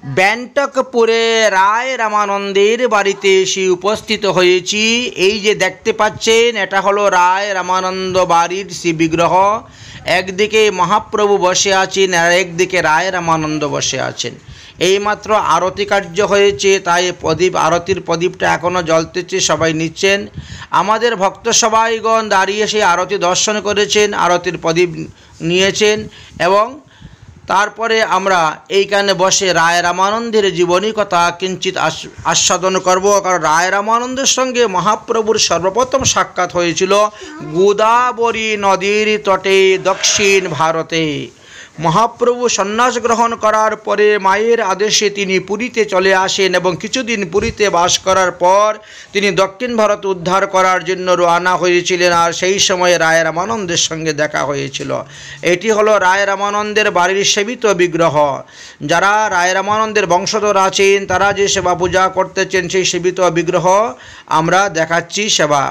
ব্যান্টকপুরে রায় রামানন্দের বাড়িতে এসে উপস্থিত হয়েছি। এই যে দেখতে পাচ্ছেন, এটা হলো রায় রামানন্দ বাড়ির শ্রী বিগ্রহ। একদিকে মহাপ্রভু বসে আছেন আর একদিকে রায় রামানন্দ বসে আছেন। এইমাত্র আরতি কার্য হয়েছে, তাই প্রদীপ, আরতির প্রদীপটা এখনও জ্বলতেছে, সবাই নিচ্ছেন। আমাদের ভক্ত সবাইগণ দাঁড়িয়ে সেই আরতি দর্শন করেছেন, আরতির প্রদীপ নিয়েছেন এবং তারপরে আমরা এইখানে বসে রায় রামানন্দের জীবনী কথা কিঞ্চিত আস্বাদন করব। কারণ রায় রামানন্দের সঙ্গে মহাপ্রভুর সর্বপ্রথম সাক্ষাৎ হয়েছিল গোদাবরী নদীর তটে দক্ষিণ ভারতে। মহাপ্রভু সন্ন্যাস গ্রহণ করার পরে মায়ের আদেশে তিনি পুরীতে চলে আসেন এবং কিছুদিন পুরীতে বাস করার পর তিনি দক্ষিণ ভারত উদ্ধার করার জন্য রওনা হয়েছিলেন। আর সেই সময়ে রায় রামানন্দের সঙ্গে দেখা হয়েছিল। এটি হলো রায় রামানন্দের বাড়ির সেবিত বিগ্রহ। যারা রায় রামানন্দের বংশধর আছেন তারা যে সেবা পূজা করতেছেন সেই সেবিত বিগ্রহ আমরা দেখাচ্ছি সেবা।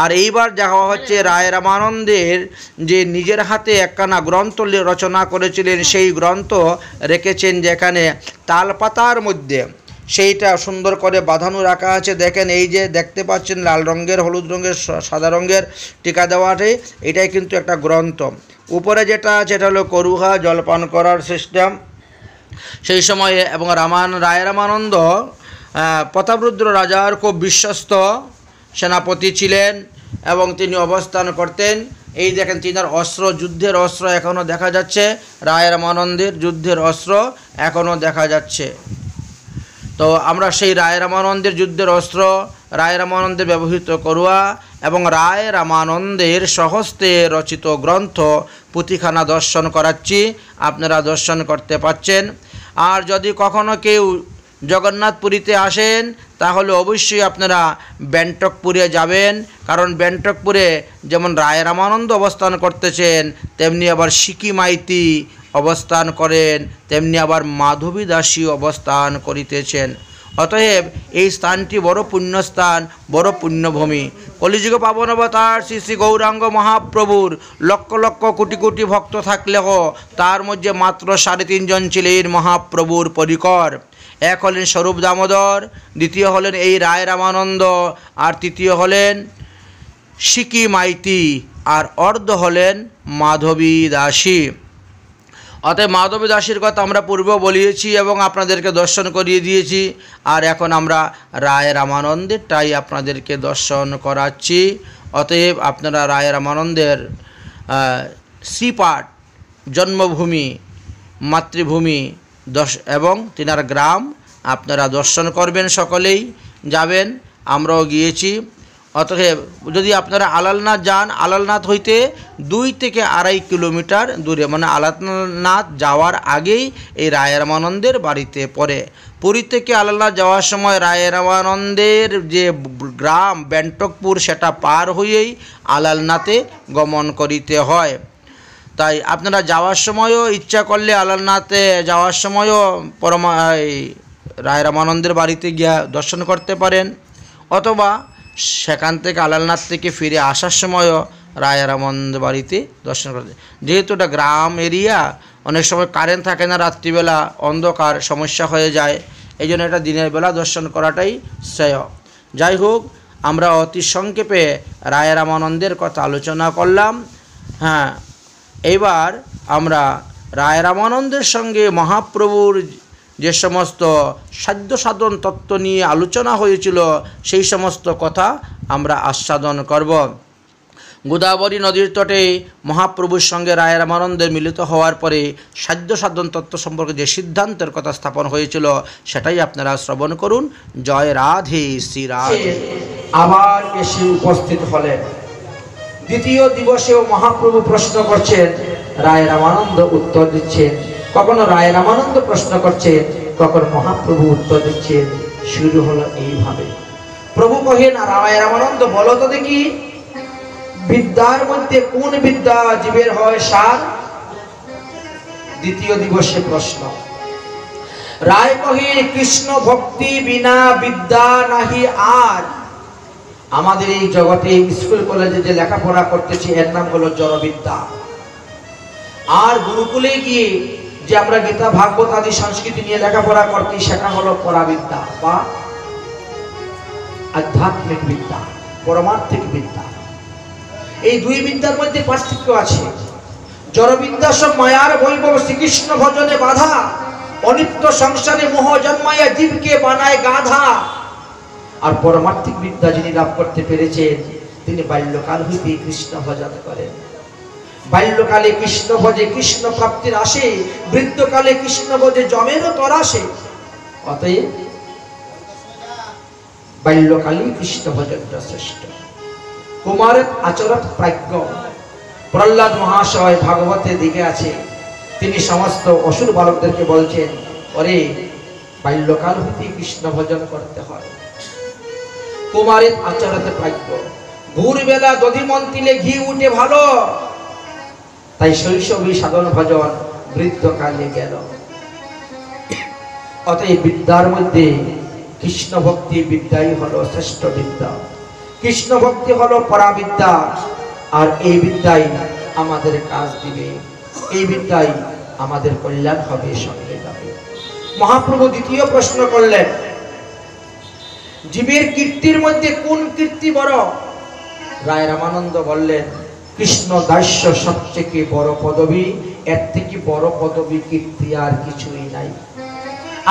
আর এইবার দেখা হচ্ছে রায় রামানন্দের যে নিজের হাতে একখানা গ্রন্থ রচনা করেছিলেন, সেই গ্রন্থ রেখেছেন যেখানে তালপাতার মধ্যে, সেইটা সুন্দর করে বাঁধানো রাখা আছে। দেখেন, এই যে দেখতে পাচ্ছেন লাল রঙের, হলুদ রঙের, সাদা রঙের টিকা দেওয়াটে, এটাই কিন্তু একটা গ্রন্থ। উপরে যেটা আছে এটা হলো করুহা, জলপান করার সিস্টেম সেই সময়ে। এবং রায় রামানন্দ প্রতাপরুদ্র রাজার খুব বিশ্বস্ত সেনাপতি ছিলেন এবং তিনি অবস্থান করতেন। এই দেখেন তিনার অস্ত্র, যুদ্ধের অস্ত্র এখনও দেখা যাচ্ছে। রায় রামানন্দের যুদ্ধের অস্ত্র এখনও দেখা যাচ্ছে। তো আমরা সেই রায় রামানন্দের যুদ্ধের অস্ত্র, রায় রামানন্দের ব্যবহৃত করুয়া এবং রায় রামানন্দের স্বহস্তে রচিত গ্রন্থ পুঁথিখানা দর্শন করাচ্ছি, আপনারা দর্শন করতে পাচ্ছেন। আর যদি কখনো কেউ জগন্নাথপুরীতে আসেন তাহলে অবশ্যই আপনারা ব্যান্টকপুরে যাবেন। কারণ ব্যান্টকপুরে যেমন রায় রামানন্দ অবস্থান করতেছেন, তেমনি আবার সিকি মাইতি অবস্থান করেন, তেমনি আবার মাধবী দাসী অবস্থান করিতেছেন। অতএব এই স্থানটি বড় পুণ্যস্থান, বড় পুণ্যভূমি। কলিযুগ পাবন অবতার শ্রী শ্রী গৌরাঙ্গ মহাপ্রভুর লক্ষ লক্ষ কোটি কোটি ভক্ত থাকলেও তার মধ্যে মাত্র 3.5 জন ছিলেন মহাপ্রভুর পরিকর। এক হলেন স্বরূপ দামোদর, দ্বিতীয় হলেন এই রায় রামানন্দ, আর তৃতীয় হলেন সিকি মাইতি, আর অর্ধ হলেন মাধবী দাসী। অতএব মাধবী দাসীর কথা আমরা পূর্বে বলিয়েছি এবং আপনাদেরকে দর্শন করিয়ে দিয়েছি। আর এখন আমরা রায় রামানন্দেরটাই আপনাদেরকে দর্শন করাচ্ছি। অতএব আপনারা রায় রামানন্দের শ্রীপাঠ, জন্মভূমি, মাতৃভূমি এবং তিনার গ্রাম আপনারা দর্শন করবেন, সকলেই যাবেন, আমরাও গিয়েছি। অতএব যদি আপনারা আলালনাথ যান, আলালনাথ হইতে 2 থেকে 2.5 কিলোমিটার দূরে, মানে আলালনাথ যাওয়ার আগেই এই রায় রামানন্দের বাড়িতে পড়ে। পুরী থেকে আলালনাথ যাওয়ার সময় রায় রামানন্দের যে গ্রাম ব্যান্টকপুর সেটা পার হয়েই আলালনাথে গমন করিতে হয়। তাই আপনারা যাওয়ার সময়ও ইচ্ছা করলে আলালনাথে যাওয়ার সময়ও রায় রামানন্দের বাড়িতে গিয়া দর্শন করতে পারেন, অথবা সেখান থেকে আলালনাথ থেকে ফিরে আসার সময়ও রায় রামানন্দ বাড়িতে দর্শন করতে। যেহেতু এটা গ্রাম এরিয়া, অনেক সময় কারেন্ট থাকে না, রাত্রিবেলা অন্ধকার সমস্যা হয়ে যায়, এই জন্য এটা দিনের বেলা দর্শন করাটাই শ্রেয়। যাই হোক, আমরা অতি সংক্ষেপে রায় রামানন্দের কথা আলোচনা করলাম। হ্যাঁ, এইবার আমরা রায় রামানন্দের সঙ্গে মহাপ্রভুর যে সমস্ত সাধ্য সাধন তত্ত্ব নিয়ে আলোচনা হয়েছিল সেই সমস্ত কথা আমরা আস্বাদন করব। গোদাবরী নদীর তটে মহাপ্রভুর সঙ্গে রায় রামানন্দের মিলিত হওয়ার পরে সাধ্য সাধন তত্ত্ব সম্পর্কে যে সিদ্ধান্তের কথা স্থাপন হয়েছিল সেটাই আপনারা শ্রবণ করুন। জয় রাধে শ্রী রাধে। আবার এসে উপস্থিত হলেন। দ্বিতীয় দিবসেও মহাপ্রভু প্রশ্ন করছেন, রায় রামানন্দ উত্তর দিচ্ছেন। কখনো রায় রামানন্দ প্রশ্ন করছেন, কখনো মহাপ্রভু উত্তর দিচ্ছেন। শুরু হলো এইভাবে। প্রভু কহেন, রায় রামানন্দ বলো তো দেখি, বিদ্যার মধ্যে কোন বিদ্যা জীবের হয় সার? দ্বিতীয় দিবসে প্রশ্ন। রায় কহেন, কৃষ্ণ ভক্তি বিনা বিদ্যা নাহি আর। আমাদের এই জগতে স্কুল কলেজে যে লেখাপড়া করতেছি এর নাম হলো জড়বিদ্যা। আর গুরুকুলে গিয়ে যে আমরা গীতা ভাগবত আদি সংস্কৃতি নিয়ে লেখাপড়া করতে, সেটা হলো পরাবিদ্যা বা আধ্যাত্মিক বিদ্যা, পরমার্থিক বিদ্যা। এই দুই বিদ্যার মধ্যে পার্থক্য আছে। জড়বিদ্যা সব মায়ার বৈভব, শ্রীকৃষ্ণ ভজনে বাধা, অনিত্য সংসারে মোহ জন্মায়া জীবকে বানায় গাধা। আর পরমার্থিক বিদ্যা যিনি লাভ করতে পেরেছেন, তিনি বাল্যকাল হইতেই কৃষ্ণ ভজন করেন। বাল্যকালে কৃষ্ণ ভজে কৃষ্ণ প্রাপ্তির আসে, বৃদ্ধকালে কৃষ্ণ ভজে জমেরও তরাসে। অতএব বাল্যকালেই কৃষ্ণ ভজনটা শ্রেষ্ঠ। কুমারের আচরণ প্রাজ্ঞ। প্রহ্লাদ মহাশয় ভাগবতের দিকে আছে, তিনি সমস্ত অসুর বালকদেরকে বলছেন, ওরে বাল্যকাল হইতেই কৃষ্ণ ভজন করতে হয়। কুমারের আচরণে প্রাজ্ঞ। ভোরবেলা দধিমন তিলে ঘি উঠে ভালো, তাই শৈশবী সাধন ভজন বৃদ্ধকালে গেল। অতএব বিদ্যার মধ্যে কৃষ্ণ ভক্তি বিদ্যাই হলো শ্রেষ্ঠ বিদ্যা। কৃষ্ণ ভক্তি হলো পরাবিদ্যা। আর এই বিদ্যাই আমাদের কাজ দিবে, এই বিদ্যাই আমাদের কল্যাণ হবে, সঙ্গে যাবে। মহাপ্রভু দ্বিতীয় প্রশ্ন করলেন, জীবের কীর্তির মধ্যে কোন কীর্তি বড়? রায় রামানন্দ বললেন, কৃষ্ণ দাস্য সবচেয়ে বড় পদবী, এর থেকে বড় পদবী কীর্তি আর কিছুই নাই।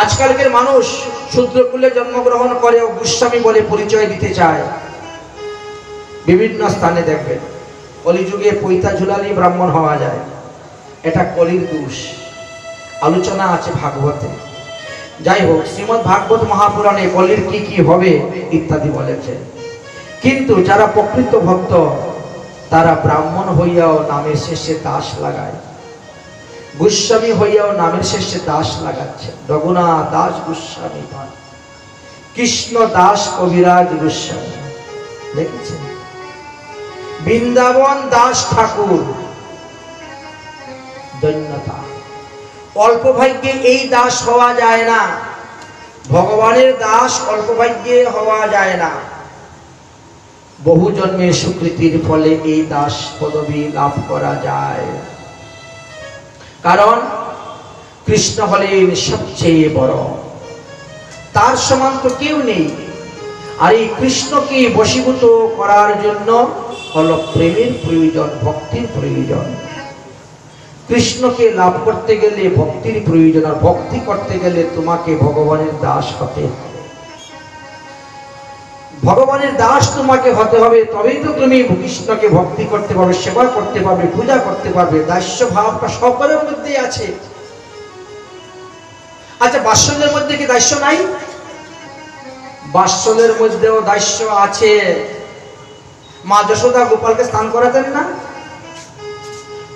আজকালকের মানুষ শূদ্রকুলে জন্মগ্রহণ করেও গোস্বামী বলে পরিচয় দিতে চায়। বিভিন্ন স্থানে দেখবেন কলিযুগে পৈতা ঝুলালি ব্রাহ্মণ হওয়া যায়, এটা কলির দোষ। আলোচনা আছে ভাগবতে। যাই হোক, শ্রীমদ্ ভাগবত মহাপুরাণে কলির কি কি হবে ইত্যাদি বলেছেন। কিন্তু যারা প্রকৃত ভক্ত, তারা ব্রাহ্মণ হইয়াও নামের শেষে দাস লাগায়, গোস্বামী হইয়াও নামের শেষে দাস লাগাচ্ছে। রঘুনাথ দাস গোস্বামী পান, কৃষ্ণ দাস কবিরাজ গোস্বামী, দেখেছেন? বৃন্দাবন দাস ঠাকুর, ধন্যতা। অল্প ভাগ্যে এই দাস হওয়া যায় না, ভগবানের দাস অল্প ভাগ্যে হওয়া যায় না। বহু জন্মের স্বীকৃতির ফলে এই দাস পদবী লাভ করা যায়। কারণ কৃষ্ণ হলেন সবচেয়ে বড়, তার সমান তো কেউ নেই। আর এই কৃষ্ণকে বশীভূত করার জন্য হলো প্রেমের প্রয়োজন, ভক্তির প্রয়োজন। কৃষ্ণকে লাভ করতে গেলে ভক্তির প্রয়োজন, আর ভক্তি করতে গেলে তোমাকে ভগবানের দাস হতে হবে। ভগবানের দাস তোমাকে হতে হবে, তবেই তো তুমি কৃষ্ণকে ভক্তি করতে পারবে, সেবা করতে পারবে, পূজা করতে পারবে। দাস্য ভাবটা সকলের মধ্যেই আছে। আচ্ছা, বাৎসল্যের মধ্যে কি দাস্য নাই? বাৎসল্যের মধ্যেও দাস্য আছে। মা যশোদা গোপালকে স্নান করাতেন না?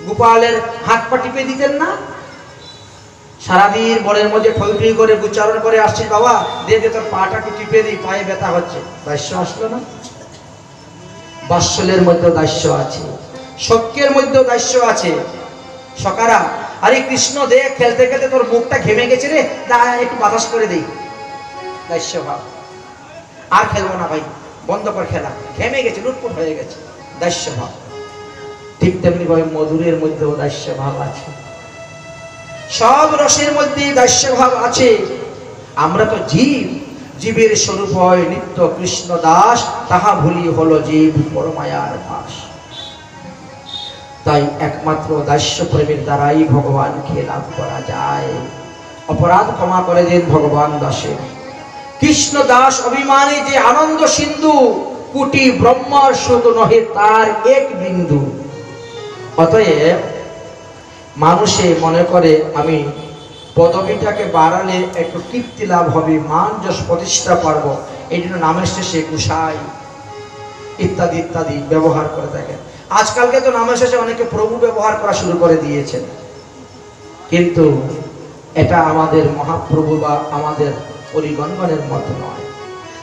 গোপালের হাত পা টিপে দিতেন না? সারাদিন বরের মধ্যে ঠই করে উচ্চারণ করে আসছিস, বাবা দেখে তোর পাটাকে টিপে দিই, পায়ে ব্যথা হচ্ছে। দাস্য আসলো না? বাৎসল্যের মধ্যেও দাস্য আছে, শক্যের মধ্যেও দাস্য আছে। সকারা, আরে কৃষ্ণ দেখ খেলতে খেলতে তোর মুখটা ঘেমে গেছে রে, একটু বাতাস করে দেই। দাস্য ভাব, আর খেলবো না ভাই, বন্ধ কর খেলা, ঘেমে গেছে, লুটপুট হয়ে গেছে। দাস্য ভাব। ঠিক তেমনি ভাবে মধুরের মধ্যেও দাস্য ভাব আছে। সব রসের মধ্যে দাস্য ভাব আছে। আমরা তো জীব, জীবের স্বরূপ হয় নিত্য কৃষ্ণ দাস, তাহা ভুলি হলো জীব পরমায়ার দাস। তাই একমাত্র দাস্য প্রেমের দ্বারাই ভগবানকে লাভ করা যায়। অপরাধ ক্ষমা করে দেন ভগবান দাসের। কৃষ্ণ দাস অভিমানে যে আনন্দ সিন্ধু, কোটি ব্রহ্মার শুধু নহে তার এক বিন্দু। অতএব মানুষে মনে করে আমি পদবীটাকে বাড়ালে একটু কীর্তি লাভ হবে, মান যশ প্রতিষ্ঠা পারবো, এই জন্য নামের শেষে গোসাই ইত্যাদি ইত্যাদি ব্যবহার করে থাকেন। আজকালকে তো নামের শেষে অনেকে প্রভু ব্যবহার করা শুরু করে দিয়েছেন, কিন্তু এটা আমাদের মহাপ্রভু বা আমাদের পরিগণগণের মত নয়।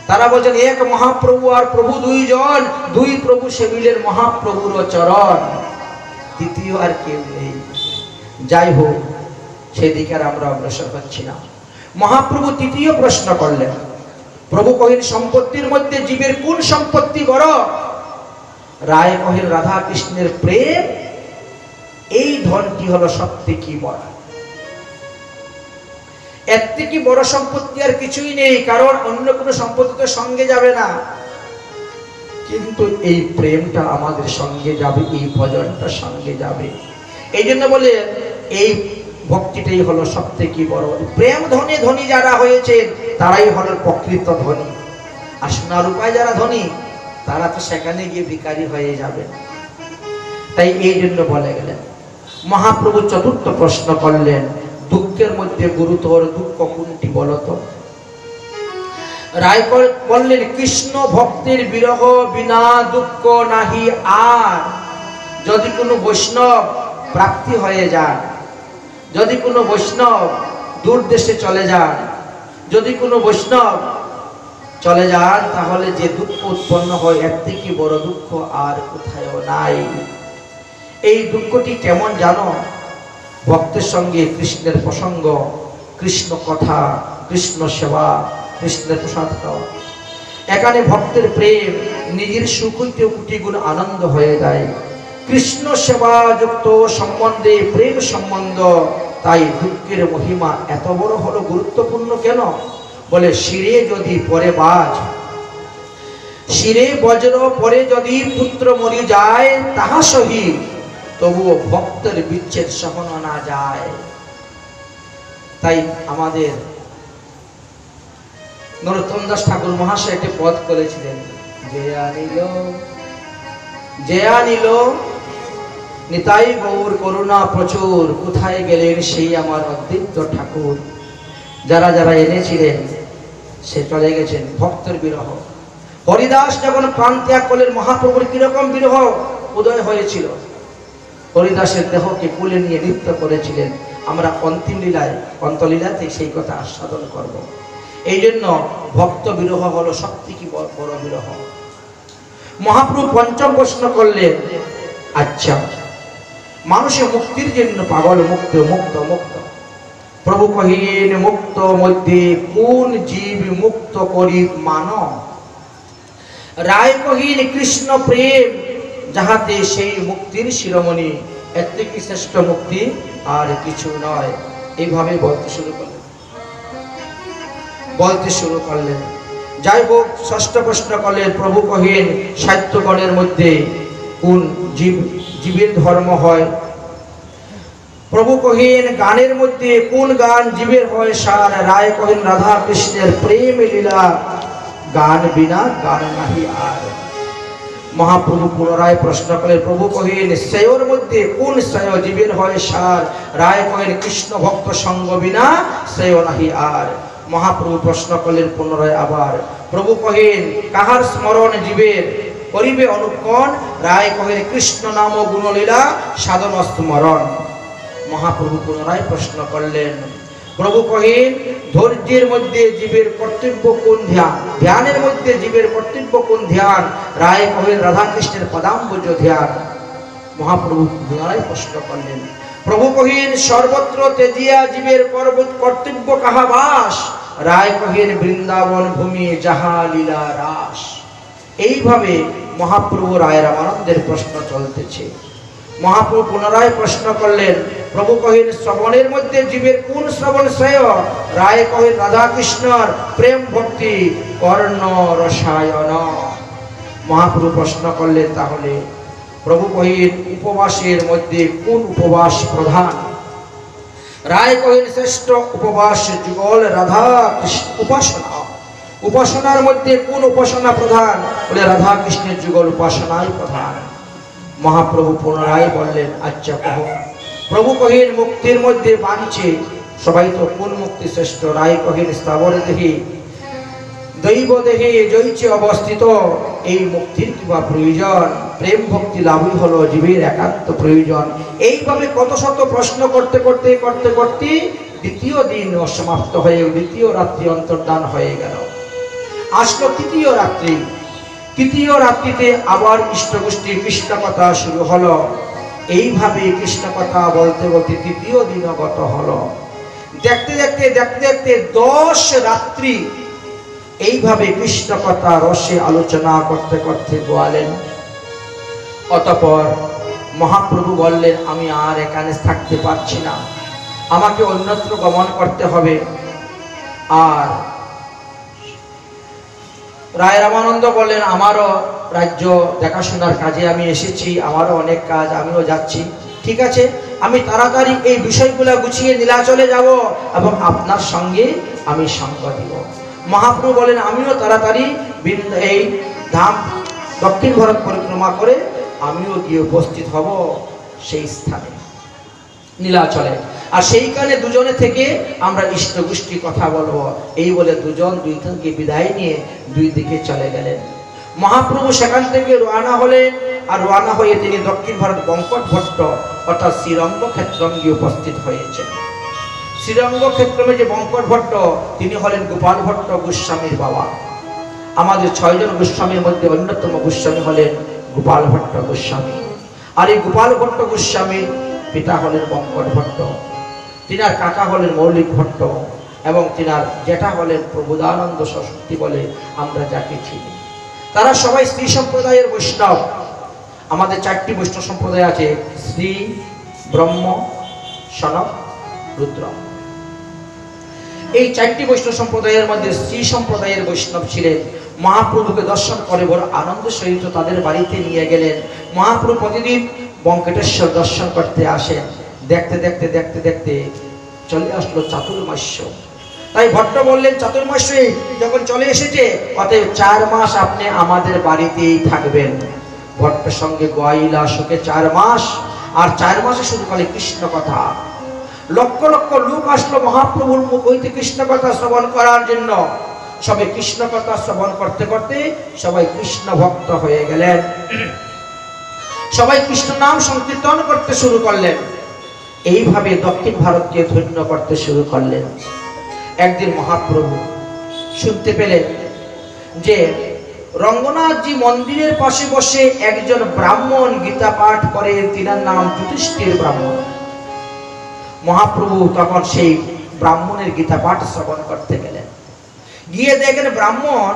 তারা বলছেন এক মহাপ্রভু আর প্রভু দুইজন, দুই প্রভু সেবিলের মহাপ্রভুর চরণ, তৃতীয় আর কেউ নেই। যাই হোক, সেদিকে আর আমরা অগ্রসর হচ্ছি না। মহাপ্রভু তৃতীয় প্রশ্ন করলেন। প্রভু কহিন, সম্পত্তির মধ্যে জীবের কোন সম্পত্তি বড়? রায় কহিন, রাধা কৃষ্ণের প্রেম, এই ধনটি হলো সবথেকে বড়। এর থেকে বড় সম্পত্তি আর কিছুই নেই, কারণ অন্য কোনো সম্পত্তি তো সঙ্গে যাবে না, কিন্তু এই প্রেমটা আমাদের সঙ্গে যাবে, এই ভজনটা সঙ্গে যাবে। এই জন্য বলে এই ভক্তিটাই হলো সব থেকে বড়। প্রেম ধনী ধনী যারা হয়েছেন তারাই হলো প্রকৃত ধনী, আর সোনার উপায় যারা ধনী তারা তো সেখানে গিয়ে ভিখারি হয়ে যাবে। তাই এই জন্য বলে গেলেন, মহাপ্রভু চতুর্থ প্রশ্ন করলেন, দুঃখের মধ্যে গুরুতর দুঃখ কোনটি বলতো? রায় বললেন, কৃষ্ণ ভক্তের বিরহ বিনা দুঃখ নাহি আর। যদি কোনো বৈষ্ণব প্রাপ্তি হয়ে যান, যদি কোনো বৈষ্ণব দূর দেশে চলে যান, যদি কোনো বৈষ্ণব চলে যান, তাহলে যে দুঃখ উৎপন্ন হয় এর থেকে বড় দুঃখ আর কোথাও নাই। এই দুঃখটি কেমন জানো? ভক্তের সঙ্গে কৃষ্ণের প্রসঙ্গ, কৃষ্ণ কথা, কৃষ্ণ সেবা, কৃষ্ণের প্রসাদ খাওয়া। এখানে ভক্তের প্রেম নিজের সুখ হইতে কোটি গুণ আনন্দ হয়ে যায়। কৃষ্ণ সেবা যুক্ত সম্বন্ধে প্রেম সম্বন্ধ, তাই দুঃখের মহিমা এত বড় হলো গুরুত্বপূর্ণ কেন? বলে, শিরে যদি পরে বাজ, শিরে বজ্র পরে যদি পুত্র মরি যায়, তাহা সহি তবুও ভক্তের বিচ্ছেদ সহন না যায়। তাই আমাদের নরোত্তম দাস ঠাকুর মহাশয় একটি পদ করেছিলেন, যে আনিল নিতাই গৌর করুণা প্রচুর, কোথায় গেলেন সেই আমার অদ্বৈত ঠাকুর। যারা যারা এনেছিলেন সে চলে গেছেন, ভক্তের বিরহ। হরিদাস যখন প্রাণ ত্যাগ করলেন, মহাপ্রভুর কিরকম বিরহ উদয় হয়েছিল। হরিদাসের দেহকে কুলে নিয়ে নৃত্য করেছিলেন। আমরা অন্তিম লীলায়, অন্তলীলাতে সেই কথা আস্বাদন করব। এই জন্য ভক্ত বিরহ হলো সত্যি কি বড় বিরহ। মহাপ্রভু পঞ্চম প্রশ্ন করলেন, আচ্ছা মানুষের মুক্তির জন্য পাগল মুক্ত মুক্ত মুক্ত, প্রভু কহিলেন, মুক্ত মধ্যে কোন জীব মুক্ত করি মান? রায় কহিন, কৃষ্ণ প্রেম যাহাতে সেই মুক্তির শিরোমণি, এর থেকে শ্রেষ্ঠ মুক্তি আর কিছু নয়। এইভাবে বলতে শুরু করলেন। যাই হোক, ষষ্ঠ প্রশ্ন করলেন, প্রভু কহিন, সাহিত্যগণের মধ্যে কোন জীবের ধর্ম হয়? প্রভু কহিন, গানের মধ্যে কোন গান জীবের হয় সার? রায় কহিন, রাধা কৃষ্ণের প্রেম লীলা, গান বিনা গান নাহি আর। মহাপ্রভু পুনরায় প্রশ্ন করলেন, প্রভু কহিন, শ্রেয়র মধ্যে কোন শ্রেয় জীবের হয় সার? রায় কহিন, কৃষ্ণ ভক্ত সঙ্গ বিনা শ্রেয় নাহি আর। মহাপ্রভু প্রশ্ন করলেন পুনরায় আবার, প্রভু কহিন, কাহার স্মরণ জীবের করিবে অনুক্ষণ? রায় কহিন, কৃষ্ণ নাম গুণলীলা সাধন স্মরণ। মহাপ্রভু পুনরায় প্রশ্ন করলেন, প্রভু কহিন, ধৈর্যের মধ্যে জীবের কর্তব্য কোন ধ্যান? ধ্যানের মধ্যে জীবের কর্তব্য কোন ধ্যান? রায় কহিন, রাধা কৃষ্ণের পদাম্বুজ ধ্যান। মহাপ্রভু পুনরায় প্রশ্ন করলেন, প্রভু কহিন, সর্বত্র তেজিয়া জীবের কর্তব্য কাহা বাস? রায় কহিন, বৃন্দাবন ভূমি যাহা লীলা রাস। এইভাবে মহাপ্রভু রায় রামানন্দের প্রশ্ন চলতেছে। মহাপ্রভু পুনরায় প্রশ্ন করলেন, প্রভু কহিন, শ্রবণের মধ্যে জীবের কোন শ্রবণ শ্রেয়? রায় কহিন, রাধা কৃষ্ণর প্রেম ভক্তি কর্ণ রসায়ন। মহাপ্রভু প্রশ্ন করলেন, তাহলে প্রভু কহিন, উপবাসের মধ্যে কোন উপবাস প্রধান? রায় কহিন, শ্রেষ্ঠ উপবাস যুগল রাধা কৃষ্ণ উপাসনা। উপাসনার মধ্যে কোন উপাসনা প্রধান? বলে, রাধা কৃষ্ণের যুগল উপাসনাই প্রধান। মহাপ্রভু পুনরায় বললেন, আচ্ছা কহ। প্রভু কহিন, মুক্তির মধ্যে বাঞ্ছে সবাই তো কোন মুক্তি শ্রেষ্ঠ? রায় কহিন, স্থাবর দেহে দৈব দেহে জৈছে অবস্থিত, এই মুক্তির কিবা প্রয়োজন? প্রেম ভক্তি লাভই হলো জীবের একান্ত প্রয়োজন। এইভাবে কত শত প্রশ্ন করতে করতে করতে করতে দ্বিতীয় দিন সমাপ্ত হয়ে দ্বিতীয় রাত্রি অন্তর্ধান হয়ে গেল। আসলো তৃতীয় রাত্রি। তৃতীয় রাত্রিতে আবার ইষ্টগোষ্ঠী কৃষ্ণ কথা শুরু হলো। এইভাবে কৃষ্ণ কথা বলতে বলতে তৃতীয় দিন গত হলো। দেখতে দেখতে দেখতে দেখতে 10 রাত্রি এইভাবে কৃষ্ণ কথা রসে আলোচনা করতে করতে গোয়ালেন। অতঃপর মহাপ্রভু বললেন, আমি আর এখানে থাকতে পারছি না, আমাকে অন্যত্র গমন করতে হবে। আর রায় রামানন্দ বললেন, আমারও রাজ্য দেখাশোনার কাজে আমি এসেছি, আমারও অনেক কাজ, আমিও যাচ্ছি। ঠিক আছে, আমি তাড়াতাড়ি এই বিষয়গুলো গুছিয়ে নীলাচলে যাব এবং আপনার সঙ্গে আমি সঙ্গ দিব। মহাপ্রভু বলেন, আমিও তাড়াতাড়ি এই ধাম দক্ষিণ ভারত পরিক্রমা করে আমিও গিয়ে উপস্থিত হব সেই স্থানে নীলাচলে। আর সেইখানে দুজনে থেকে আমরা ইষ্টগোষ্ঠী কথা বলবো। এই বলে দুজন দুই থেকে বিদায় নিয়ে দুই দিকে চলে গেলেন। মহাপ্রভু সেখান থেকে রওনা হলেন। আর রওনা হয়ে তিনি দক্ষিণ ভারত বঙ্কট ভট্ট অর্থাৎ শ্রীরঙ্গ ক্ষেত্রম গিয়ে উপস্থিত হয়েছেন। শ্রীরঙ্গ ক্ষেত্রমে যে বঙ্কট ভট্ট, তিনি হলেন গোপাল ভট্ট গোস্বামীর বাবা। আমাদের 6 জন গোস্বামীর মধ্যে অন্যতম গোস্বামী হলেন গোপাল ভট্ট গোস্বামী। আর এই গোপাল ভট্ট গোস্বামীর পিতা হলেন বঙ্কট ভট্ট, তিনার কাকা হলেন মৌলিক ভট্ট এবং তিনার জেঠা হলেন প্রবোধানন্দ সরস্বতী বলে আমরা যাকে চিনি। তারা সবাই শ্রী সম্প্রদায়ের বৈষ্ণব। আমাদের 4টি বৈষ্ণব সম্প্রদায় আছে, শ্রী, ব্রহ্ম, সনক, রুদ্র। এই 4টি বৈষ্ণব সম্প্রদায়ের মধ্যে শ্রী সম্প্রদায়ের বৈষ্ণব ছিলেন। মহাপ্রভুকে দর্শন করে বড় আনন্দ সহিত তাদের বাড়িতে নিয়ে গেলেন। মহাপ্রভু প্রতিদিন বঙ্কেটেশ্বর দর্শন করতে আসেন। দেখতে দেখতে দেখতে দেখতে চলে আসলো চাতুর্মাস্য। তাই ভট্ট বললেন, চাতুর্মাস্য যখন চলে এসেছে, অতএব 4 মাস আপনি আমাদের বাড়িতেই থাকবেন। ভট্টের সঙ্গে গোয়াইলা সুখে 4 মাস। আর 4 মাসে শুরু করে কৃষ্ণ কথা। লক্ষ লক্ষ লোক আসলো মহাপ্রভুর মুখ হইতে কৃষ্ণ কথা শ্রবণ করার জন্য। সবাই কৃষ্ণ কথা শ্রবণ করতে করতে সবাই কৃষ্ণ ভক্ত হয়ে গেলেন। সবাই কৃষ্ণ নাম সংকীর্তন করতে শুরু করলেন। এইভাবে দক্ষিণ ভারতকে ধন্য করতে শুরু করলেন। একদিন মহাপ্রভু শুনতে পেলেন যে রঙ্গনাথজি মন্দিরের পাশে বসে একজন ব্রাহ্মণ গীতা পাঠ করে, তিনার নাম যুধিষ্ঠির ব্রাহ্মণ। মহাপ্রভু তখন সেই ব্রাহ্মণের গীতা পাঠ শ্রবণ করতে গেলেন। গিয়ে দেখেন ব্রাহ্মণ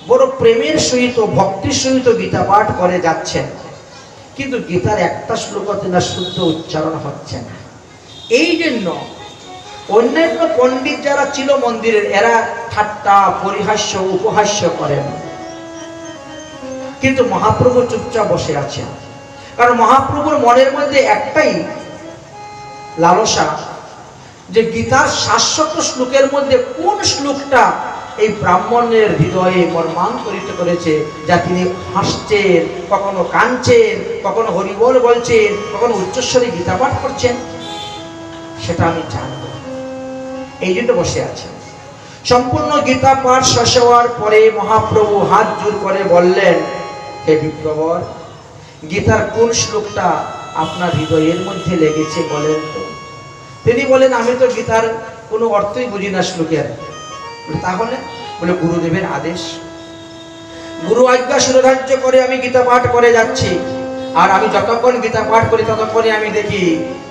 বড় প্রেমের সহিত ভক্তির সহিত গীতা পাঠ করে যাচ্ছেন, কিন্তু গীতার একটা শ্লোক তিনার শুদ্ধ উচ্চারণ হচ্ছে না। এই জন্য অন্যান্য পণ্ডিত যারা ছিল মন্দিরের, এরা ঠাট্টা পরিহাস্য উপহাস্য করেন, কিন্তু মহাপ্রভু চুপচাপ বসে আছেন। কারণ মহাপ্রভুর মনের মধ্যে একটাই লালসা যে গীতার 700 শ্লোকের মধ্যে কোন শ্লোকটা এই ব্রাহ্মণের হৃদয়ে মর্মান্তরিত করেছে, যা তিনি হাসছেন, কখনো কাঁদছেন, কখনো হরিবল বলছেন, কখনো উচ্চস্বরে গীতা পাঠ করছেন, সেটা আমি জানব। এই জন্য বসে আছেন। সম্পূর্ণ গীতা পাঠ শেষ হওয়ার পরে মহাপ্রভু হাত জোর করে বললেন, হে বিপ্রবর, গীতার কোন শ্লোকটা আপনার হৃদয়ের মধ্যে লেগেছে বলেন তো। তিনি বলেন, আমি তো গীতার কোনো অর্থই বুঝি না শ্লোকের। তাহলে বলে, গুরুদেবের আদেশ, গুরু আজ্ঞা শিরোধার্য করে আমি গীতা পাঠ করে যাচ্ছি। আর আমি যতক্ষণ গীতা পাঠ করি ততক্ষণে আমি দেখি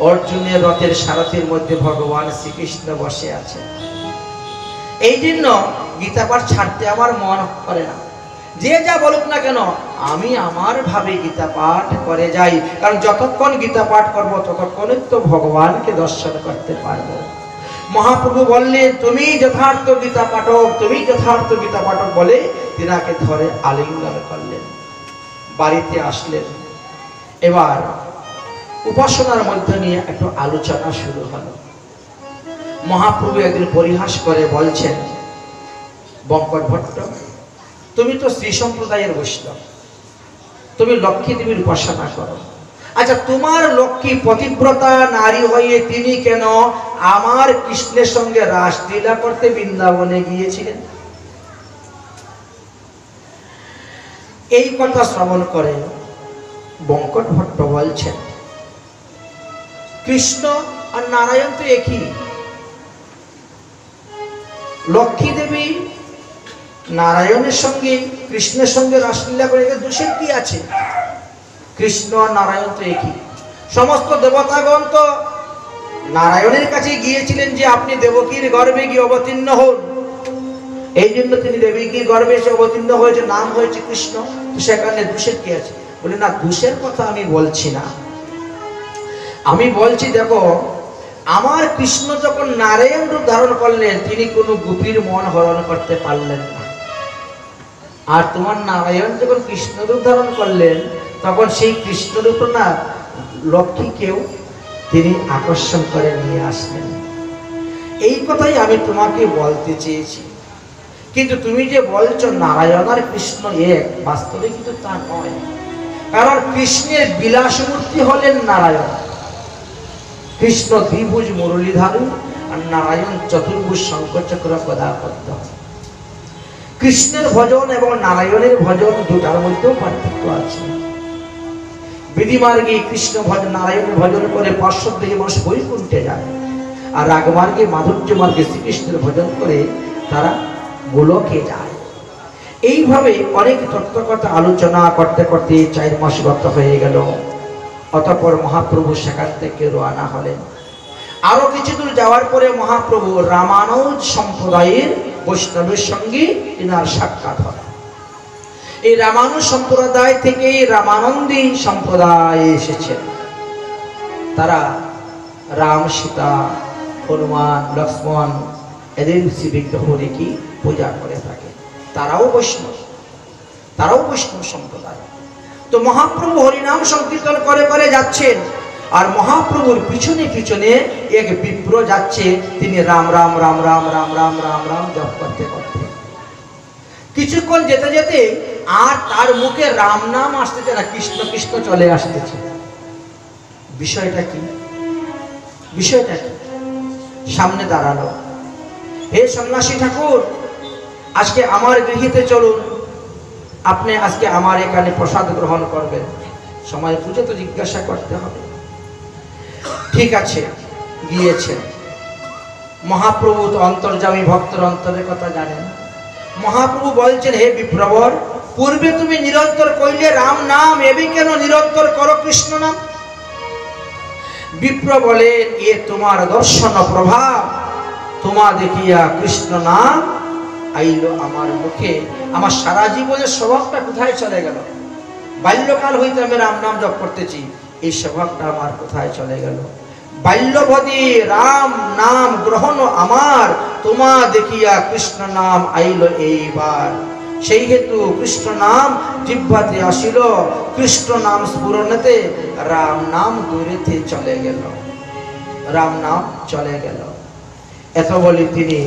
অর্জুনের রথের সারথির মধ্যে ভগবান শ্রীকৃষ্ণ বসে আছে। এই জন্য গীতা পাঠ ছাড়তে আমার মন করে না। যে যা বলুক না কেন, আমি আমার ভাবে গীতা পাঠ করে যাই। কারণ যতক্ষণ গীতা পাঠ করব ততক্ষণে তো ভগবানকে দর্শন করতে পারবো। মহাপ্রভু বললেন, তুমি যথার্থ গীতা পাঠক, তুমি যথার্থ গীতা পাঠক বলে তিনাকে ধরে আলিঙ্গন করলেন। বাড়িতে আসলেন। এবার উপাসনার মধ্যে নিয়ে একটু আলোচনা শুরু হলো। মহাপ্রভু একদিন পরিহাস করে বলছেন, বঙ্কট ভট্ট, তুমি তো শ্রী সম্প্রদায়ের বৈষ্ণব, তুমি লক্ষ্মী দেবীর উপাসনা করো। আচ্ছা, তোমার লক্ষ্মী পতিব্রতা নারী হয়ে তিনি কেন আমার কৃষ্ণের সঙ্গে রাসলীলা করতে বৃন্দাবনে গিয়েছিলেন? এই কথা শ্রবণ করে বঙ্কট ভট্ট বলছেন, কৃষ্ণ আর নারায়ণ তো একই। লক্ষ্মী দেবী নারায়ণের সঙ্গে কৃষ্ণের সঙ্গে রাসলীলা করে দোষের কি আছে? কৃষ্ণ আর নারায়ণ তো একই। সমস্ত দেবতাগণ তো নারায়ণের কাছে গিয়েছিলেন যে আপনি দেবকীর গর্ভে গিয়ে অবতীর্ণ হন। এই জন্য তিনি দেবকীর গর্ভে এসে অবতীর্ণ হয়েছে, নাম হয়েছে কৃষ্ণ। সেখানে দোষের কি আছে? বলে, না, দোষের কথা আমি বলছি না। আমি বলছি, দেখো, আমার কৃষ্ণ যখন নারায়ণ রূপ ধারণ করলেন তিনি কোনো গোপীর মন হরণ করতে পারলেন না, আর তোমার নারায়ণ যখন কৃষ্ণ রূপ ধারণ করলেন তখন সেই কৃষ্ণ রূপ না লক্ষ্মীকেও তিনি আকর্ষণ করে নিয়ে আসলেন। এই কথাই আমি তোমাকে বলতে চেয়েছি। কিন্তু তুমি যে বলছো নারায়ণ আর কৃষ্ণ এক, বাস্তবে কিন্তু তা নয়। কারণ কৃষ্ণের বিলাসমূর্তি হলেন নারায়ণ। কৃষ্ণ দ্বিভুজ মুরলীধারী আর নারায়ণ চতুর্ভুজ শঙ্খচক্র গদাপদ্ম। কৃষ্ণের ভজন এবং নারায়ণের ভজন দুটার মধ্যেও পার্থক্য আছে। বিধিমার্গে কৃষ্ণ ভজন নারায়ণের ভজন করে পার্শ্বদেহী মানুষ বৈকুণ্ঠে যায়, আর রাগমার্গে মাধুর্য মার্গে শ্রীকৃষ্ণের ভজন করে তারা গোলকে যায়। এইভাবে অনেক তত্ত্বকথা আলোচনা করতে করতে 4 মাস গত হয়ে গেল। অতঃপর মহাপ্রভু সেখান থেকে রওনা হলেন। আরো কিছু দূর যাওয়ার পরে মহাপ্রভু রামানুজ সম্প্রদায়ের বৈষ্ণবের সঙ্গে এনার সাক্ষাৎ হয়। এই রামানুজ সম্প্রদায় থেকে রামানন্দী সম্প্রদায় এসেছেন। তারা রাম, সীতা, হনুমান, লক্ষ্মণ এদের শ্রী বিগ্রহ রেখে পূজা করে থাকে। তারাও বৈষ্ণব সম্প্রদায়। তো মহাপ্রভু হরিনাম সংকীর্তন করে করে যাচ্ছেন, আর মহাপ্রভুর পিছনে পিছনে এক বিপ্র যাচ্ছে। তিনি রাম রাম রাম রাম রাম রাম রাম রাম জপ করতে করতে কিছুক্ষণ যেতে যেতে আর তার মুখে রাম নাম আসতেছে না, কৃষ্ণ কৃষ্ণ চলে আসতেছে। বিষয়টা কি? সামনে দাঁড়ালো, হে সন্ন্যাসী ঠাকুর, আজকে আমার গৃহীতে চলুন, আপনি আজকে আমার এখানে প্রসাদ গ্রহণ করবেন। সময় বুঝে তো জিজ্ঞাসা করতে হবে। ঠিক আছে, গিয়েছেন। মহাপ্রভু তো অন্তর্যামী, ভক্তের অন্তরের কথা জানেন। মহাপ্রভু বলছেন, হে বিপ্রবর, পূর্বে তুমি নিরন্তর কইলে রাম নাম, এবি কেন নিরন্তর করো কৃষ্ণ নাম? বিপ্র বলেন, এ তোমার দর্শন প্রভাব, তোমা দেখিয়া কৃষ্ণ নাম আইলো আমার মুখে। আমার সারা জীবনের স্বভাবটা কোথায় চলে গেল? বাল্যকাল হইতে আমি রাম নাম জপ করতেছি, এই স্বভাবটা আমার কোথায় চলে গেল? বাল্যবধি রাম নাম গ্রহণ আমার, তোমা দেখিয়া কৃষ্ণ নাম আইলো এইবার। সেই হেতু কৃষ্ণ নাম জিহ্বাতে আসিল, কৃষ্ণ নাম স্ফুরণেতে রাম নাম দূরেতে চলে গেল, রাম নাম চলে গেল। এত বলে তিনি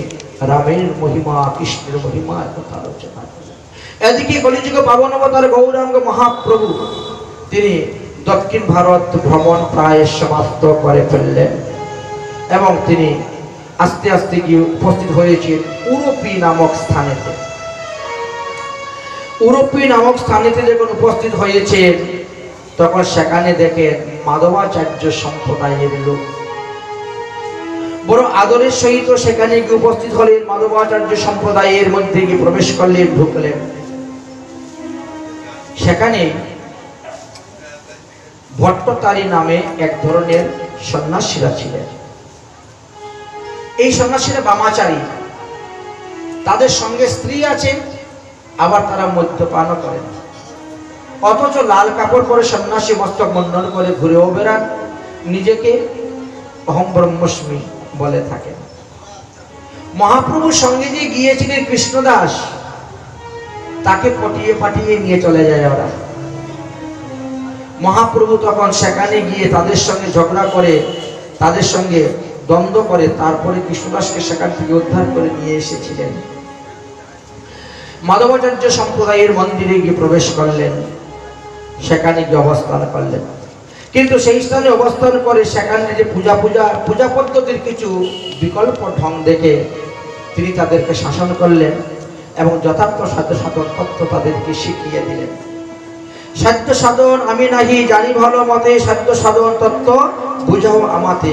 রামের মহিমা, কৃষ্ণের মহিমার কথা আলোচনা করলেন। এদিকে কলিযুগ পাবন অবতার গৌরাঙ্গ মহাপ্রভু তিনি দক্ষিণ ভারত ভ্রমণ প্রায় সমাপ্ত করে ফেললেন এবং তিনি আস্তে আস্তে গিয়ে উপস্থিত হয়েছেন উরুপি নামক স্থানেতে। উরুপি নামক স্থানেতে যখন উপস্থিত হয়েছেন তখন সেখানে দেখেন মাধবাচার্য সম্প্রদায়ের লোক বড় আদরের সহিত সেখানে গিয়ে উপস্থিত হলেন। মাধবাচার্য সম্প্রদায়ের মধ্যে গিয়ে প্রবেশ করলেন, ঢুকলেন। সেখানে ভট্টতারী নামে এক ধরনের সন্ন্যাসীরা ছিলেন। এই সন্ন্যাসীরা বামাচারী, তাদের সঙ্গে স্ত্রী আছে, আবার তারা মদ্যপানও করেন। অথচ লাল কাপড় পরে সন্ন্যাসী মস্তক মণ্ডন করে ঘুরেও বেড়ান, নিজেকে অহং ব্রহ্মস্মি বলে থাকেন। মহাপ্রভুর সঙ্গে যে গিয়েছিলেন কৃষ্ণদাস, তাকে পটিয়ে পাঠিয়ে নিয়ে চলে যায় ওরা। মহাপ্রভু তখন সেখানে গিয়ে তাদের সঙ্গে ঝগড়া করে, তাদের সঙ্গে দ্বন্দ্ব করে, তারপরে কৃষ্ণদাসকে সেখান থেকে উদ্ধার করে নিয়ে এসেছিলেন। মাধবাচার্য সম্প্রদায়ের মন্দিরে গিয়ে প্রবেশ করলেন, সেখানে গিয়ে অবস্থান করলেন। কিন্তু সেই স্থানে অবস্থান করে সেখানে যে পূজা পদ্ধতির কিছু বিকল্প ঢং দেখে তিনি তাদেরকে শাসন করলেন এবং যথার্থ সাধ্য সাধন তত্ত্ব তাদেরকে শিখিয়ে দিলেন। সাধ্য সাধন আমি নাহি জানি ভালো মতে, সাধ্য সাধন তত্ত্ব বুঝাও আমাতে।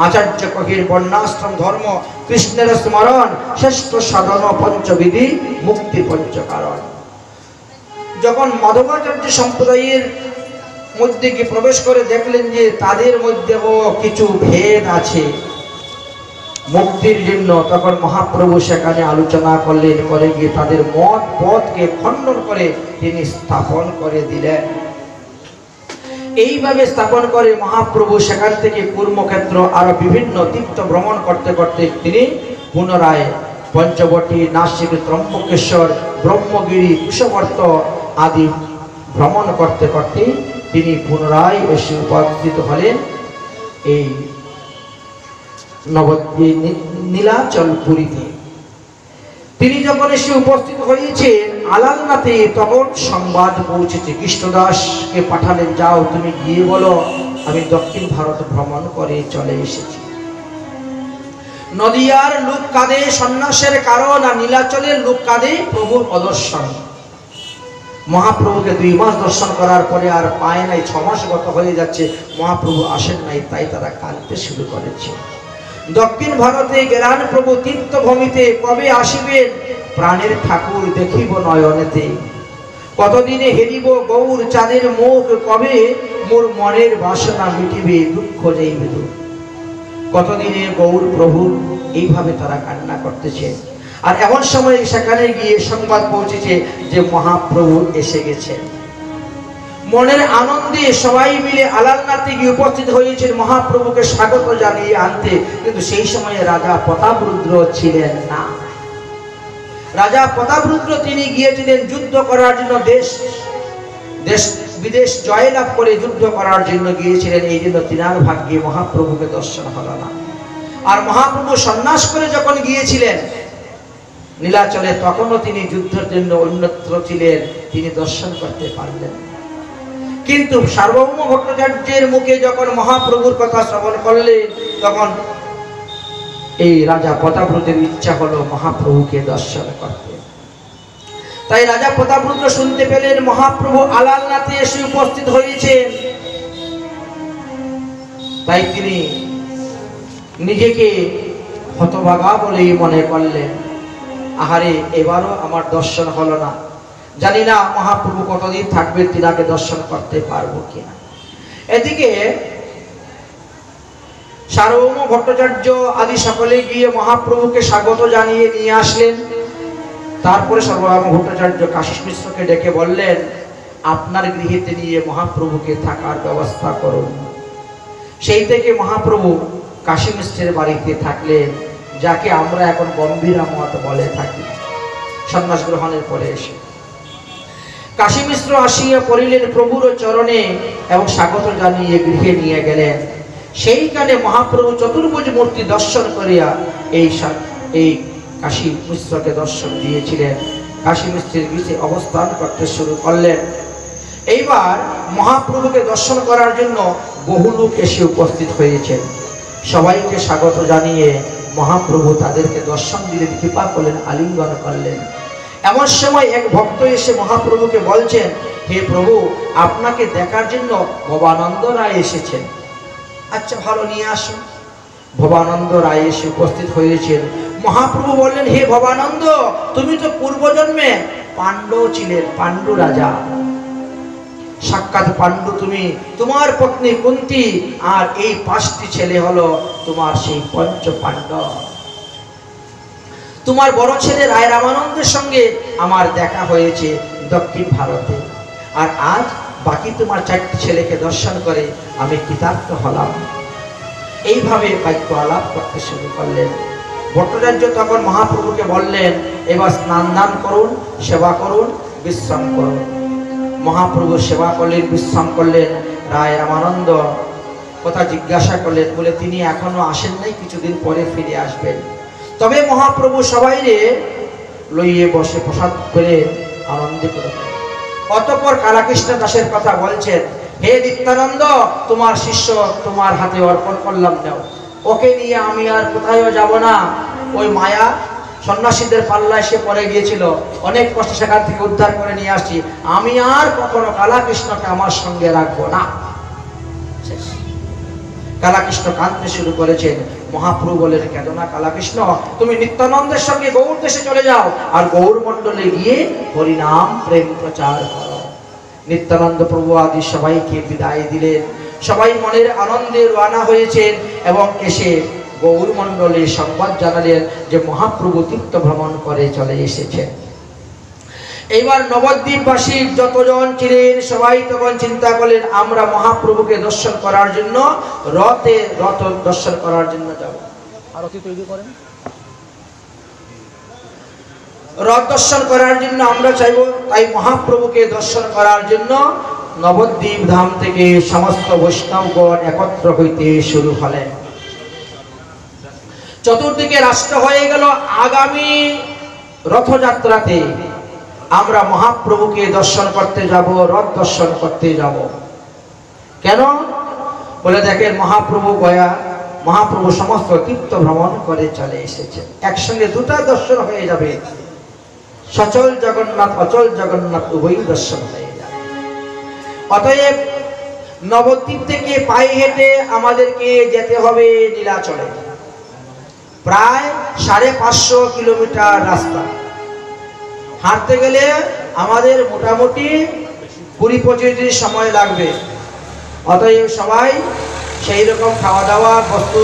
আচার্য কহির বর্ণাশ্রম ধর্ম, কৃষ্ণের স্মরণ শ্রেষ্ঠ সাধন, পঞ্চবিধি মুক্তি পঞ্চকারণ। যখন মাধবাচার্য সম্প্রদায়ের মধ্যে গিয়ে প্রবেশ করে দেখলেন যে তাদের মধ্যেও কিছু ভেদ আছে মুক্তির জন্য, তখন মহাপ্রভু সেখানে আলোচনা করলেন, করে গিয়ে তাদের মত পথকে খণ্ডন করে তিনি স্থাপন করে দিলেন। এইভাবে স্থাপন করে মহাপ্রভু সেখান থেকে কর্মক্ষেত্র আরো বিভিন্ন তীর্থ ভ্রমণ করতে করতে তিনি পুনরায় পঞ্চবটী, নাসিক, ত্রম্বকেশ্বর, ব্রহ্মগিরি, কুশবর্ত আদি ভ্রমণ করতে করতে তিনি পুনরায় এসে উপস্থিত হলেন এই নীলাচল পুরীতে। তিনি যখন এসে উপস্থিত হয়েছেন আলালনাথে, তখন সংবাদ পৌঁছেছে। কৃষ্ণদাসকে পাঠালেন, যাও তুমি গিয়ে বলো আমি দক্ষিণ ভারত ভ্রমণ করে চলে এসেছি। নদিয়ার লোক কাঁদে সন্ন্যাসের কারণ, আর নীলাচলের লোক কাঁদে প্রভুর অদর্শন। মহাপ্রভুকে 2 মাস দর্শন করার পরে আর পায় নাই, 6 মাস গত হয়ে যাচ্ছে, মহাপ্রভু আসেন নাই, তাই তারা কাঁদতে শুরু করেছে। দক্ষিণ ভারতে গেলান প্রভু তীর্থভূমিতে, কবে আসিবেন প্রাণের ঠাকুর দেখিব নয়নেতে। কতদিনে হেরিব গৌর চাঁদের মুখ, কবে মোর মনের বাসনা মিটিবে দুঃখ যাইবে দূর। কতদিনে গৌর প্রভু, এইভাবে তারা কান্না করতেছে। আর এমন সময় সেখানে গিয়ে সংবাদ পৌঁছেছে যে মহাপ্রভু এসে গেছেন। মনের আনন্দে সবাই মিলে আলালনাথে গিয়ে উপস্থিত হয়েছেন মহাপ্রভুকে স্বাগত জানিয়ে আনতে। কিন্তু সেই সময়ে রাজা প্রতাপরুদ্র ছিলেন না। রাজা প্রতাপরুদ্র তিনি গিয়েছিলেন যুদ্ধ করার জন্য, দেশ বিদেশ জয়লাভ করে যুদ্ধ করার জন্য গিয়েছিলেন। এই জন্য তিনার ভাগ্যে মহাপ্রভুকে দর্শন হলো না। আর মহাপ্রভু সন্ন্যাস করে যখন গিয়েছিলেন নীলাচলে, তখনও তিনি যুদ্ধের জন্য অন্যত্র ছিলেন, তিনি দর্শন করতে পারলেন। কিন্তু সার্বভৌম ভট্টাচার্যের মুখে যখন মহাপ্রভুর কথা শ্রবণ করলেন, তখন এই রাজা প্রতাপরুদ্রের ইচ্ছা হলো মহাপ্রভুকে দর্শন করতে। তাই রাজা প্রতাপরুদ্র শুনতে পেলেন মহাপ্রভু আলালনাথে এসে উপস্থিত হয়েছেন। তাই তিনি নিজেকে হতভাগা বলেই মনে করলেন, আহারে এবারও আমার দর্শন হলো না, জানি না মহাপ্রভু কতদিন থাকবে, তিনাকে দর্শন করতে পারবো কিনা। এদিকে সার্বভৌম ভট্টাচার্য আদি সকলে গিয়ে মহাপ্রভুকে স্বাগত জানিয়ে নিয়ে আসলেন। তারপরে সার্বভৌম ভট্টাচার্য কাশীশ মিশ্রকে ডেকে বললেন, আপনার গৃহেতে নিয়ে মহাপ্রভুকে থাকার ব্যবস্থা করুন। সেই থেকে মহাপ্রভু কাশী মিশ্রের বাড়িতে থাকলেন, যাকে আমরা এখন গম্ভীরা মত বলে থাকি। সন্ন্যাস গ্রহণের পরে এসে কাশী মিশ্র আসিয়া পড়িলেন প্রভুর চরণে এবং স্বাগত জানিয়ে গৃহে নিয়ে গেলেন। সেইখানে মহাপ্রভু চতুর্ভুজ মূর্তি দর্শন করিয়া এই কাশী মিশ্রকে দর্শন দিয়েছিলেন। কাশী মিশ্রের গৃহে অবস্থান করতে শুরু করলেন। এইবার মহাপ্রভুকে দর্শন করার জন্য বহু লোক এসে উপস্থিত হয়েছেন। সবাইকে স্বাগত জানিয়ে মহাপ্রভু তাদেরকে দর্শন দিলেন, কৃপা করলেন, আলিঙ্গন করলেন। এমন সময় এক ভক্ত এসে মহাপ্রভুকে বলছেন, হে প্রভু, আপনাকে দেখার জন্য ভবানন্দ রায় এসেছেন। আচ্ছা ভালো, নিয়ে আসুন। ভবানন্দ রায় এসে উপস্থিত হয়েছেন। মহাপ্রভু বললেন, হে ভবানন্দ, তুমি তো পূর্বজন্মে পাণ্ডু ছিলেন, পাণ্ডু রাজা, সাক্ষাৎ পাণ্ডু তুমি। তোমার পত্নী কুন্তী আর এই 5টি ছেলে হলো তোমার সেই পঞ্চ পাণ্ডব। তোমার বড় ছেলে রায় রামানন্দের সঙ্গে আমার দেখা হয়েছে দক্ষিণ ভারতে, আর আজ বাকি তোমার 4টি ছেলেকে দর্শন করে আমি কৃতার্থ হলাম। এইভাবে বাক্য আলাপ করতে শুরু করলেন। ভট্টাচার্য তখন মহাপ্রভুকে বললেন, এবার স্নান দান করুন, সেবা করুন, বিশ্রাম করুন। মহাপ্রভু সেবা করলেন, বিশ্রাম করলেন। রায় রামানন্দ কথা জিজ্ঞাসা করলেন, বলে তিনি এখনো আসেন নাই, কিছুদিন পরে ফিরে আসবেন। তবে মহাপ্রভু সবাইরে লইয়ে বসে প্রসাদ করে আনন্দে করে। অতঃপর কালাকৃষ্ণ দাসের কথা বলছেন, হে নিত্যানন্দ, তোমার শিষ্য তোমার হাতে অর্পণ করলাম, দাও। ওকে নিয়ে আমি আর কোথাও যাব না। ওই মায়া সন্ন্যাসীদের পাল্লা এসে পড়ে গিয়েছিল, অনেক কষ্ট সেখান থেকে উদ্ধার করে নিয়ে আসছি। আমি আর কখনো কালাকৃষ্ণকে আমার সঙ্গে রাখবো না। কালাকৃষ্ণ কাঁদতে শুরু করেছেন। মহাপ্রভু বলেন, কেন না কালাকৃষ্ণ, তুমি নিত্যানন্দের সঙ্গে গৌর দেশে চলে যাও আর গৌর মণ্ডলে গিয়ে হরিনাম প্রেম প্রচার করো। নিত্যানন্দ প্রভু আদি সবাইকে বিদায় দিলেন। সবাই মনের আনন্দে রওনা হয়েছেন এবং এসে গৌর মণ্ডলে সংবাদ জানালেন যে মহাপ্রভু তীর্থ ভ্রমণ করে চলে এসেছেন। এইবার নবদ্বীপবাসী যতজন ছিলেন সবাই তখন চিন্তা করলেন আমরা মহাপ্রভুকে দর্শন করার জন্য রথ দর্শন করার জন্য যাব। আরতি তৈরি করেন, রথ দর্শন করার জন্য আমরা চাইব। তাই মহাপ্রভুকে দর্শন করার জন্য নবদ্বীপ ধাম থেকে সমস্ত বৈষ্ণবগণ একত্র হইতে শুরু হলেন। চতুর্দিকে রাষ্ট্র হয়ে গেল আগামী রথযাত্রাতে আমরা মহাপ্রভুকে দর্শন করতে যাব, রথ দর্শন করতে যাব। কেন বলে দেখেন মহাপ্রভু গয়া, মহাপ্রভু সমস্ত তীর্থ ভ্রমণ করে চলে এসেছে, একসঙ্গে দুটা দর্শন হয়ে যাবে, সচল জগন্নাথ অচল জগন্নাথ উভয় দর্শন হয়ে যাবে। অতএব নবদ্বীপ থেকে পায়ে হেঁটে আমাদেরকে যেতে হবে নীলাচলে, প্রায় 550 কিলোমিটার রাস্তা হাঁটতে গেলে আমাদের মোটামুটি 20-25 দিন সময় লাগবে। অতএব সবাই সেই রকম খাওয়া দাওয়া বস্তু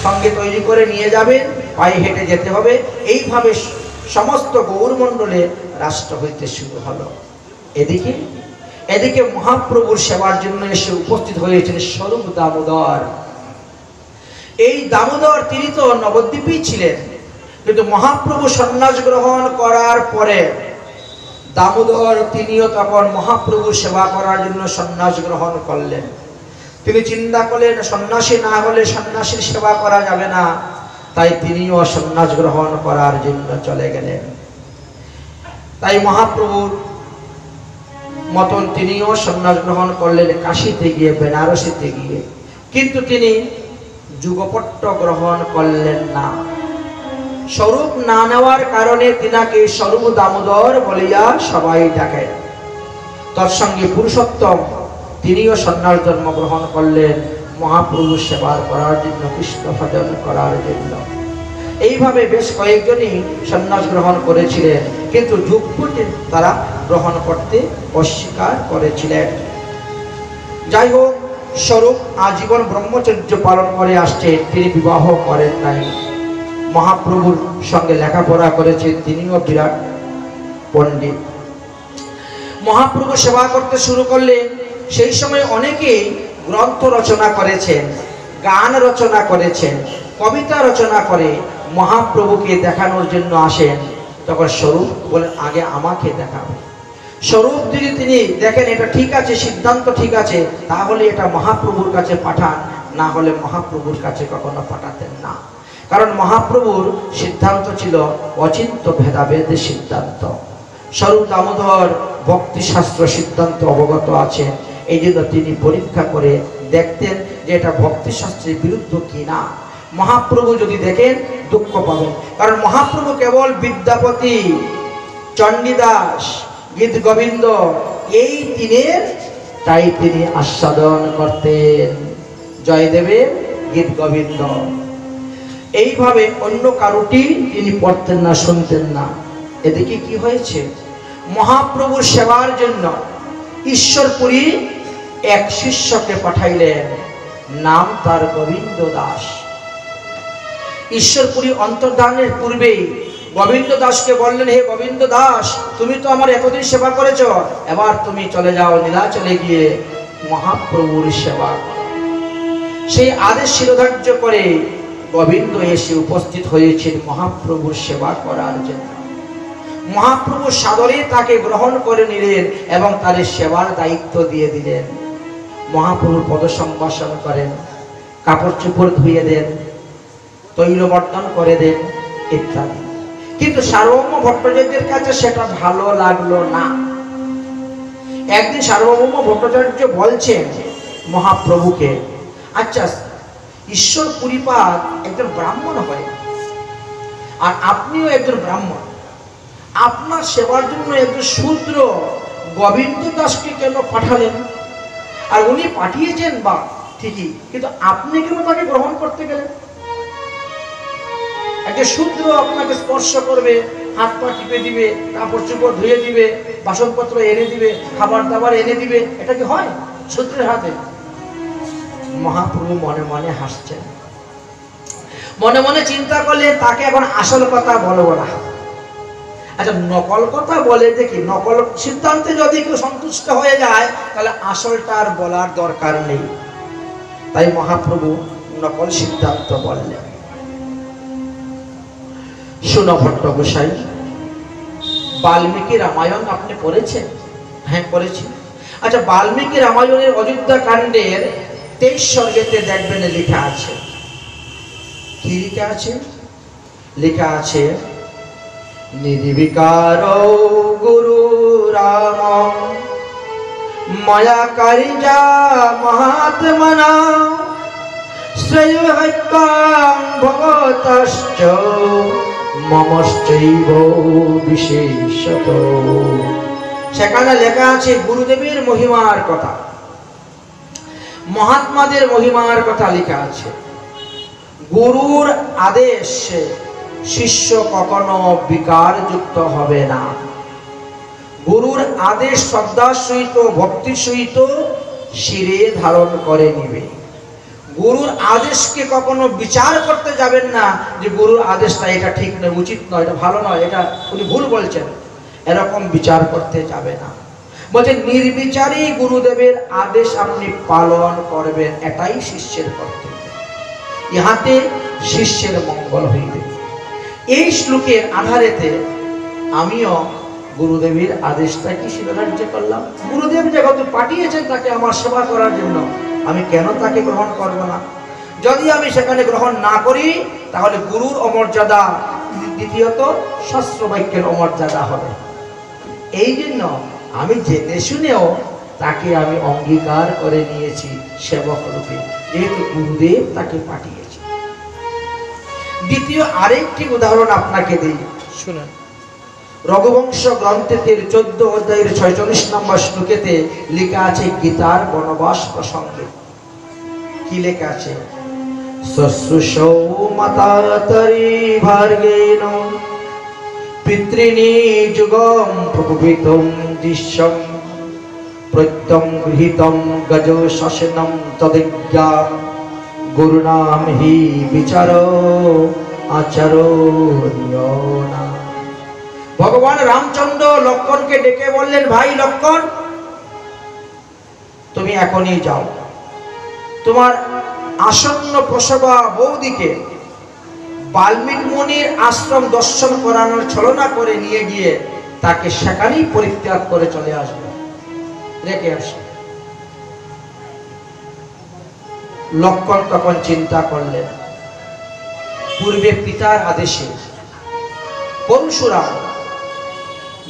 সঙ্গে তৈরি করে নিয়ে যাবেন, পায়ে হেঁটে যেতে হবে। এইভাবে সমস্ত গৌরমণ্ডলে রাষ্ট্র হইতে শুরু হলো। এদিকে মহাপ্রভুর সেবার জন্য এসে উপস্থিত হয়েছেন স্বরূপ দামোদর। এই দামোদর তিনি তো নবদ্বীপেই ছিলেন, কিন্তু মহাপ্রভু সন্ন্যাস গ্রহণ করার পরে দামোদর তিনিও তখন মহাপ্রভুর সেবা করার জন্য সন্ন্যাস গ্রহণ করলেন। তিনি চিন্তা করলেন সন্ন্যাসী না হলে সন্ন্যাসীর সেবা করা যাবে না, তাই তিনিও সন্ন্যাস গ্রহণ করার জন্য চলে গেলেন। তাই মহাপ্রভুর মতন তিনিও সন্ন্যাস গ্রহণ করলেন কাশীতে গিয়ে, বেনারসিতে গিয়ে, কিন্তু তিনি যুগপট্ট গ্রহণ করলেন না। স্বরূপ না নেওয়ার কারণে তিনাকে স্বরূপ দামোদর বলিয়া সবাই ডাকে। তৎসঙ্গে পুরুষোত্তম তিনিও সন্ন্যাস জন্ম গ্রহণ করলেন মহাপ্রভু সেবা করার জন্য, কৃষ্ণ ভজন করার জন্য। এইভাবে বেশ কয়েকজনই সন্ন্যাস গ্রহণ করেছিলেন, কিন্তু যুগপতি তারা গ্রহণ করতে অস্বীকার করেছিলেন। যাই হোক, স্বরূপ আজীবন ব্রহ্মচর্য পালন করে আসছে, তিনি বিবাহ করেন নাই। মহাপ্রভুর সঙ্গে লেখাপড়া করেছেন, তিনিও বিরাট পণ্ডিত। মহাপ্রভু সেবা করতে শুরু করলেন। সেই সময় অনেকেই গ্রন্থ রচনা করেছেন, গান রচনা করেছেন, কবিতা রচনা করে মহাপ্রভুকে দেখানোর জন্য আসেন। তখন স্বরূপ বলেন আগে আমাকে দেখাবে। স্বরূপ যদি তিনি দেখেন এটা ঠিক আছে, সিদ্ধান্ত ঠিক আছে, তাহলে এটা মহাপ্রভুর কাছে পাঠান, না হলে মহাপ্রভুর কাছে কখনো পাঠাতেন না। কারণ মহাপ্রভুর সিদ্ধান্ত ছিল অচিন্ত ভেদাভেদের সিদ্ধান্ত। স্বরূপ দামোদর ভক্তিশাস্ত্র সিদ্ধান্ত অবগত আছেন, এই জন্য তিনি পরীক্ষা করে দেখতেন যে এটা ভক্তিশাস্ত্রের বিরুদ্ধ কিনা। মহাপ্রভু যদি দেখেন দুঃখ পাবেন, কারণ মহাপ্রভু কেবল বিদ্যাপতি, চণ্ডীদাস, গীত গোবিন্দ এই তিনের তাই তিনি আস্বাদন করতেন, জয়দেবের গীত গোবিন্দ। এইভাবে অন্য কারোটি তিনি পড়তেন না, শুনতেন না। এদিকে কি হয়েছে, মহাপ্রভুর সেবার জন্য ঈশ্বরপুরী এক শিষ্যকে পাঠাইলেন, নাম তার গোবিন্দ দাস। ঈশ্বরপুরী অন্তর্ধানের পূর্বেই গোবিন্দ দাসকে বললেন, হে গোবিন্দ দাস, তুমি তো আমার এতদিন সেবা করেছ, এবার তুমি চলে যাও নীলাচলে গিয়ে মহাপ্রভুর সেবা করো। সেই আদেশ শিরোধার্য করে গোবিন্দ এসে উপস্থিত হয়েছেন মহাপ্রভুর সেবা করার জন্য। মহাপ্রভু সাদরে তাকে গ্রহণ করে নিলেন এবং তার সেবার দায়িত্ব দিয়ে দিলেন। মহাপ্রভুর পদসম্ভাষণ করেন, কাপড় চোপড় ধুয়ে দেন, তৈলবর্ধন করে দেন ইত্যাদি। কিন্তু সার্বভৌম ভট্টাচার্যের কাছে সেটা ভালো লাগলো না। একদিন সার্বভৌম ভট্টাচার্য বলছেন মহাপ্রভুকে, আচ্ছা ঈশ্বর পুরীপাদ একজন ব্রাহ্মণ হয় আর আপনিও একজন ব্রাহ্মণ, আপনার সেবার জন্য একজন শূদ্র গোবিন্দ দাসকে কেন পাঠালেন? আর উনি পাঠিয়েছেন বা ঠিকই, কিন্তু আপনি কেন তাকে গ্রহণ করতে গেলেন? একটা শূদ্র আপনাকে স্পর্শ করবে, হাত পা টিপে দিবে, কাপড় চোপড় ধুয়ে দিবে, বাসনপত্র এনে দিবে, খাবার দাবার এনে দিবে, এটা কি হয় শূদ্রের হাতে? মহাপ্রভু মনে মনে হাসছেন, মনে মনে চিন্তা করলে তাকে এখন আসল কথা বলবো না, আচ্ছা, নকল কথা বলে দেখি, নকল সিদ্ধান্তে যদি কেউ সন্তুষ্ট হয়ে যায় তাহলে আসলটা আর বলার দরকার নেই। তাই মহাপ্রভু নকল সিদ্ধান্ত বললেন। শুনো ভট্ট গোসাই, বাল্মীকি রামায়ণ আপনি পড়েছেন? হ্যাঁ, পড়েছি। আচ্ছা, বাল্মীকি রামায়ণের অযোধ্যা কাণ্ডের 23 সর্গেতে দেখবেন লেখা আছে। কি লেখা আছে? লেখা আছে, নির্বিকার গুরু রাম মায়া কারিজা মহাত্মনা শ্রেয় হত্যাং ভগতশ্চ মমশ্চৈব বিশেষত। সেখানে লেখা আছে গুরুদেবের মহিমার কথা, মহাত্মাদের মহিমার কথা লেখা আছে। গুরুর আদেশে শিষ্য কখনো বিকারযুক্ত হবে না। গুরুর আদেশ শ্রদ্ধার সহিত ভক্তির সহিত শিরে ধারণ করে নিবে। গুরুর আদেশকে কখনো বিচার করতে যাবেন না যে গুরুর আদেশটা এটা ঠিক নয়, উচিত নয়, এটা ভালো নয়, এটা উনি ভুল বলছেন, এরকম বিচার করতে যাবে না। বলছেন নির্বিচারী গুরুদেবের আদেশ আপনি পালন করবেন, এটাই শিষ্যের কর্তব্য। ইহাতে শিষ্যের মঙ্গল হইবে। এই শ্লোকের আধারেতে আমিও গুরুদেবের আদেশটাকে শিরোধার্য করলাম। গুরুদেব যেহেতু পাঠিয়েছেন তাকে আমার সেবা করার জন্য, আমি কেন তাকে গ্রহণ করব না? যদি আমি সেখানে গ্রহণ না করি তাহলে গুরুর অমর্যাদা, দ্বিতীয়ত শাস্ত্র বাক্যের অমর্যাদা হবে। এই জন্য আমি জেনে শুনেও তাকে আমি অঙ্গীকার করে নিয়েছি সেবক রূপে, যেহেতু গুরুদেব তাকে পাঠিয়েছে। দ্বিতীয় আরেকটি উদাহরণ আপনাকে দিই, শুনুন। রঘুবংশ গ্রন্থের 14 অধ্যায়ের 46 নম্বর শ্লোকেতে লেখা আছে গীতার বনবাস প্রসঙ্গে। কি লেখা আছে? সশ্রুষৌ মাতাতরি ভার্গেন পিতৃণী যুগম প্রভূতম দৃশ্যম প্রত্যম গৃহীতম গজ শাসনম তদিজ্ঞা গুরুনাম হি বিচার আচরণীয়না। ভগবান রামচন্দ্র লক্ষ্মণকে ডেকে বললেন, ভাই লক্ষ্মণ, তুমি এখনই যাও, তোমার আসন্ন প্রসবা বৌদিকে বাল্মীকি মুনির আশ্রম দর্শন করানোর ছলনা করে নিয়ে গিয়ে তাকে সেখানেই পরিত্যাগ করে চলে আসবে, রেখে আসবে। লক্ষ্মণ তখন চিন্তা করলেন, পূর্বে পিতার আদেশে পরশুরাম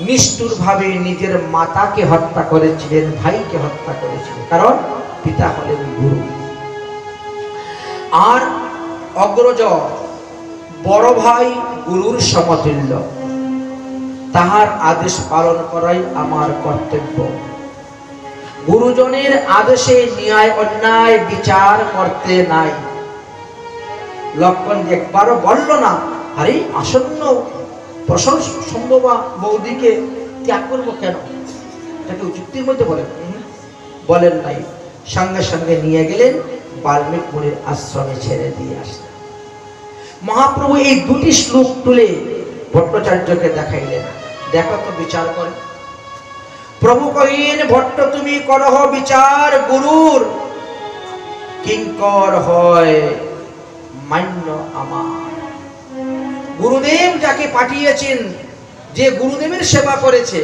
নিষ্ঠুর ভাবে নিজের মাতাকে হত্যা করেছিলেন, ভাইকে হত্যা করেছিলেন, কারণ পিতা হলেন গুরু। আর অগ্রজ বড় ভাই গুরুর সমতুল্য, তাহার আদেশ পালন করাই আমার কর্তব্য। গুরুজনের আদেশে ন্যায় অন্যায় বিচার করতে নাই। লক্ষ্মণ একবারও বলল না, আরে আসন্ন প্রসব সম্ভবা বৌদিকে ত্যাগ করবো কেন, এটাকে যুক্তির মধ্যে বলেন নাই। সঙ্গে সঙ্গে নিয়ে গেলেন বাল্মীকি মুনির আশ্রমে ছেড়ে দিয়ে আসলেন। মহাপ্রভু এই দুটি শ্লোক তুলে ভট্টাচার্যকে দেখাইলেন, দেখো তো বিচার করে। প্রভু কহিলেন, ভট্ট তুমি করহ বিচার, গুরুর কিঙ্কর হয় মান্য আমার। গুরুদেব যাকে পাঠিয়েছেন, যে গুরুদেবের সেবা করেছে,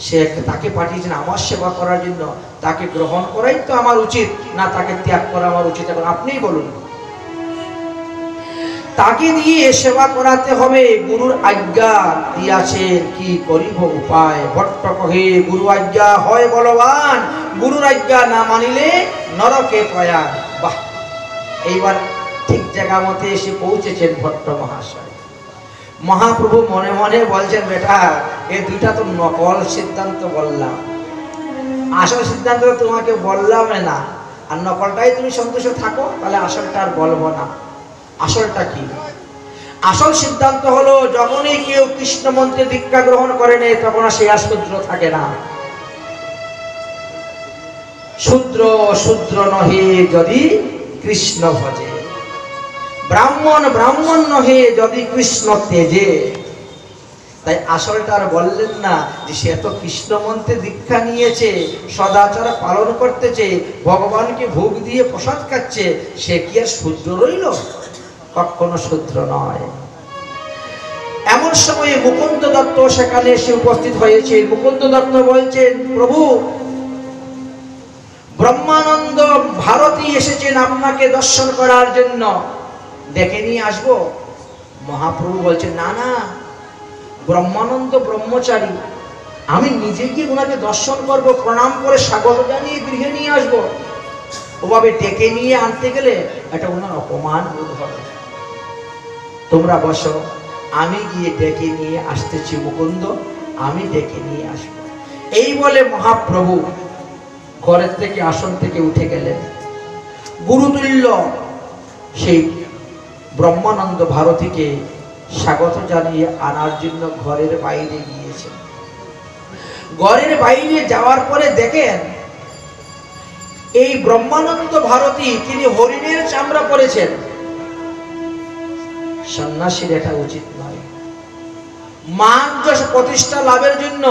সে তাকে পাঠিয়েছেন আমার সেবা করার জন্য, তাকে গ্রহণ করাই তো আমার উচিত না তাকে ত্যাগ করা আমার উচিত? এখন আপনিই বলুন। তাকে দিয়ে সেবা করাতে হবে, গুরুর আজ্ঞা দিয়াছেন, কি করিব উপায়? ভট্ট কহে, গুরু আজ্ঞা হয় বলবান, গুরুর আজ্ঞা না মানিলে নরকে প্রয়াণ। বাহ, এইবার ঠিক জায়গা মতে এসে পৌঁছেছেন ভট্ট মহাশয়। মহাপ্রভু মনে মনে বলছেন, বেটা এই দুইটা তো নকল সিদ্ধান্ত বললাম, আসল সিদ্ধান্ত তোমাকে বললাম না, আর নকলটাই তুমি সন্তুষ্ট থাকো, তাহলে আসলটা আর বলবো না। আসলটা কি? আসল সিদ্ধান্ত হলো, যখনই কেউ কৃষ্ণ মন্ত্রে দীক্ষা গ্রহণ করে নেয় তখন সে আর শূদ্র থাকে না। শূদ্র শূদ্র নহে যদি কৃষ্ণ ভজে, ব্রাহ্মণ ব্রাহ্মণ নহে যদি কৃষ্ণ তেজে। তাই আসলটা আর বললেন না যে সে তো কৃষ্ণ মন্ত্রে দীক্ষা নিয়েছে, সদাচার পালন করতেছে, ভগবানকে ভোগ দিয়ে প্রসাদ খাচ্ছে, সে কি আর শূদ্র রইল? কখনো শূদ্র নয়। এমন সময়ে মুকুন্দ দত্ত সেখানে এসে উপস্থিত হয়েছে। মুকুন্দ দত্ত বলছেন, প্রভু ব্রহ্মানন্দ ভারতী এসেছেন আপনাকে দর্শন করার জন্য, ডেকে নিয়ে আসবো? মহাপ্রভু বলছেন, না না, ব্রহ্মানন্দ ব্রহ্মচারী, আমি নিজে গিয়ে ওনাকে দর্শন করব, প্রণাম করে স্বাগত জানিয়ে গৃহে নিয়ে আসবো। ওভাবে ডেকে নিয়ে আনতে গেলে এটা ওনার অপমান বোধ হবে। তোমরা বসো, আমি গিয়ে ডেকে নিয়ে আসতেছি মুকুন্দ, আমি ডেকে নিয়ে আসবো। এই বলে মহাপ্রভু ঘরের থেকে, আসন থেকে উঠে গেলেন। গুরুতুল্য সেই ব্রহ্মানন্দ ভারতীকে স্বাগত জানিয়ে আনার জন্য ঘরের বাইরে গিয়েছেন। ঘরের বাইরে যাওয়ার পরে দেখেন এই ব্রহ্মানন্দ ভারতী তিনি হরিণের চামড়া পরেছেন। সন্ন্যাসীর এটা উচিত নয়। মান যশ প্রতিষ্ঠা লাভের জন্য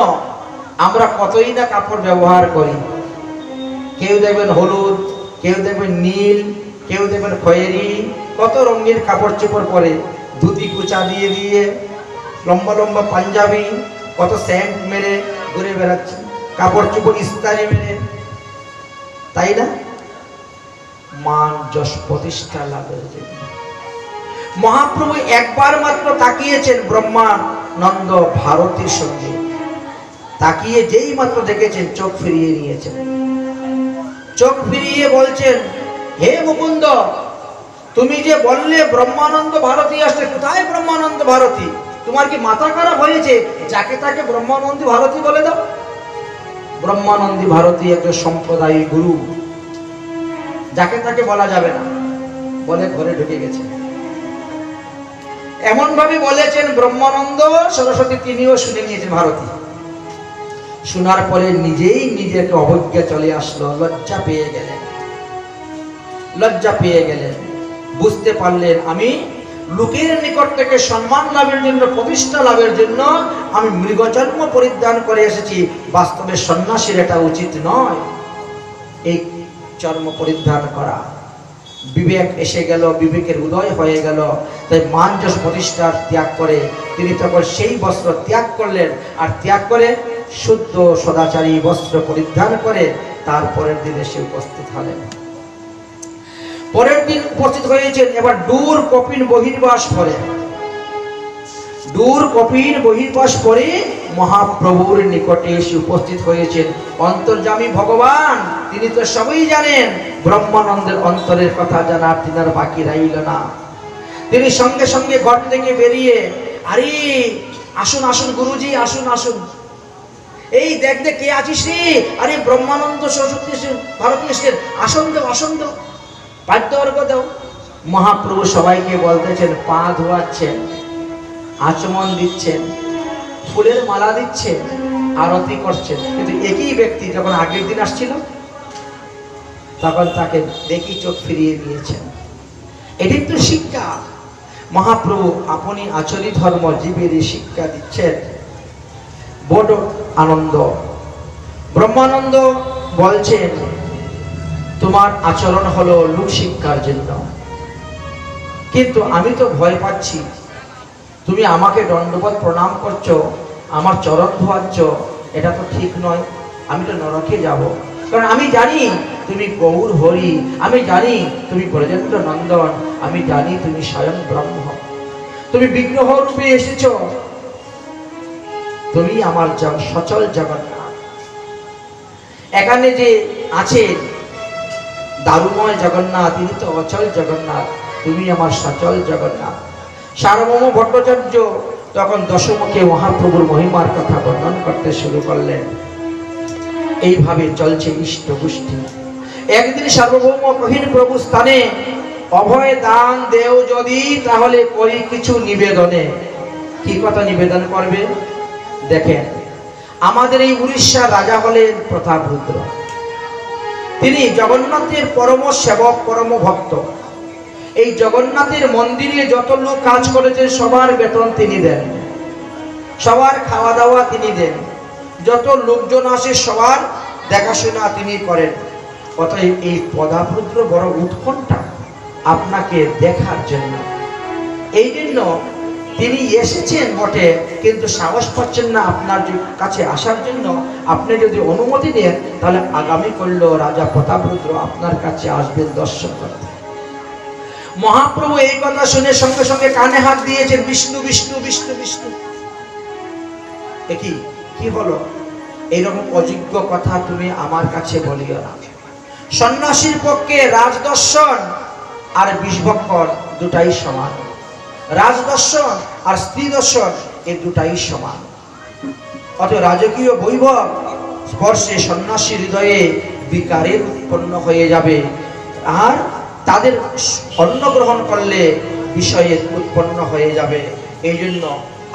আমরা কতই না কাপড় ব্যবহার করি। কেউ দেখবেন হলুদ, কেউ দেখবেন নীল, কেউ দেখবেন খয়েরি, কত রঙের কাপড় চোপড় পরে, ধুতি কুচা দিয়ে দিয়ে, লম্বা লম্বা পাঞ্জাবি, কত স্যান্ট মেরে ঘুরে বেড়াচ্ছে, কাপড় চোপড় ইস্তারি মেরে, তাই না? মান যশ প্রতিষ্ঠা লাভের জন্য। মহাপ্রভু একবার মাত্র তাকিয়েছেন ব্রহ্মানন্দ ভারতীর সঙ্গে, তাকিয়ে যেই মাত্র দেখেছেন চোখ ফিরিয়ে নিয়েছেন। চোখ ফিরিয়ে বলছেন, হে মুকুন্দ, তুমি যে বললে ব্রহ্মানন্দ ভারতী আসলে, কোথায় ব্রহ্মানন্দ ভারতী? তোমার কি মাথা খারাপ হয়েছে? যাকে তাকে ব্রহ্মানন্দী ভারতী বলে দাও। ব্রহ্মানন্দী ভারতী একজন সম্প্রদায়ী গুরু, যাকে তাকে বলা যাবে না বলে ঘরে ঢুকে গেছে। এমন ভাবে বলেছেন ব্রহ্মানন্দ সরস্বতী, তিনিও শুনে নিয়েছেন ভারতী। শোনার পরে নিজেই নিজেকে অবজ্ঞা চলে আসলো, লজ্জা পেয়ে গেলেন। লজ্জা পেয়ে গেলেন, বুঝতে পারলেন আমি লোকের নিকট থেকে সম্মান লাভের জন্য, প্রতিষ্ঠা লাভের জন্য আমি মৃগজন্ম পরিধান করে এসেছি। বাস্তবে সন্ন্যাসীর এটা উচিত নয়, এই চর্ম পরিধান করা। বিবেক এসে গেল, বিবেকের উদয় হয়ে গেল। তাই মান যশ প্রতিষ্ঠার ত্যাগ করে তিনি তখন সেই বস্ত্র ত্যাগ করলেন, আর ত্যাগ করে শুদ্ধ সদাচারী বস্ত্র পরিধান করে তারপরের দিন এসে উপস্থিত হলেন। পরের দিন উপস্থিত হয়েছেন। এবার দূর কপিন বহির্বাস করে, দূর কপিন বহির্বাস করে মহাপ্রভুর নিকটে এসে উপস্থিত হয়েছেন। অন্তর্যামী ভগবান তিনি তো সবই জানেন, ব্রহ্মানন্দের অন্তরের কথা জানার তিনার বাকি রইল না। তিনি সঙ্গে সঙ্গে ঘর থেকে বেরিয়ে, আরে আসুন আসুন গুরুজি, আসুন আসুন, এই দেখ দেখ কে আছিস রে? আরে ব্রহ্মানন্দ সরস্বতী ভারতী এসেছেন, আসন দাও, আসন দাও, পাদ্য অর্ঘ দাও। মহাপ্রভু সবাইকে বলতেছেন, পা ধোয়াচ্ছেন, আচমন দিচ্ছেন, ফুলের মালা দিচ্ছেন, আরতি করছেন। কিন্তু একই ব্যক্তি যখন আগের দিন আসছিল তখন তাকে দেখি চোখ ফিরিয়ে নিয়েছেন। এটি তো শিক্ষা। মহাপ্রভু আপনি আচরি ধর্ম জীবের শিক্ষা দিচ্ছেন, বড় আনন্দ। ব্রহ্মানন্দ বলছেন, তোমার আচরণ হলো লোক শিক্ষার জন্য, কিন্তু আমি তো ভয় পাচ্ছি। তুমি আমাকে দণ্ডবত প্রণাম করছো, আমার চরণ ধোয়াচ্ছ, এটা তো ঠিক নয়। আমি তো নরকে যাব, কারণ আমি জানি তুমি গৌর হরি, আমি জানি তুমি ব্রজেন্দ্র নন্দন, আমি জানি তুমি স্বয়ং ব্রহ্ম, তুমি বিগ্রহ রূপে এসেছ, তুমি আমার সচল জগন্নাথ। এখানে যে আছে দারুময় জগন্নাথ, তিনি তো অচল জগন্নাথ, তুমি আমার সচল জগন্নাথ। সার্বভৌম ভট্টাচার্য তখন দশমুখে মহাপ্রভুর মহিমার কথা বর্ণন করতে শুরু করলেন। এইভাবে চলছে ইষ্ট গোষ্ঠী। একদিন সার্বভৌম কহিন, প্রভু স্থানে অভয় দান দেও যদি, তাহলে করি কিছু নিবেদনে। কি কথা নিবেদন করবে? দেখেন, আমাদের এই উড়িষ্যার রাজা হলেন প্রতাপরুদ্র। তিনি জগন্নাথের পরম সেবক, পরম ভক্ত। এই জগন্নাথের মন্দিরে যত লোক কাজ করেছে সবার বেতন তিনি দেন, সবার খাওয়া দাওয়া তিনি দেন, যত লোকজন আসে সবার দেখাশোনা তিনি করেন। অতএব এই পদাপুত্র বড় উৎকণ্ঠা আপনাকে দেখার জন্য। এই জন্য তিনি এসেছেন বটে, কিন্তু সাহস পাচ্ছেন না আপনার কাছে আসার জন্য। আপনি যদি অনুমতি দেন তাহলে আগামী করল রাজা প্রতাপরুদ্র আপনার কাছে আসবেন দর্শন করতে। মহাপ্রভু এই কথা শুনে সঙ্গে সঙ্গে কানে হাত দিয়েছেন, বিষ্ণু বিষ্ণু বিষ্ণু বিষ্ণু। কি কি হলো? এইরকম অযোগ্য কথা তুমি আমার কাছে বলিও না। সন্ন্যাসীর পক্ষে রাজদর্শন আর বিষভক্ষণ দুটাই সমান। রাজদর্শন আর স্ত্রী দর্শন এই দুটাই সমান। অত রাজকীয় বৈভব স্পর্শে সন্ন্যাসী হৃদয়ে বিকারের উৎপন্ন হয়ে যাবে, আর তাদের অন্ন গ্রহণ করলে বিষয়ের উৎপন্ন হয়ে যাবে। এই জন্য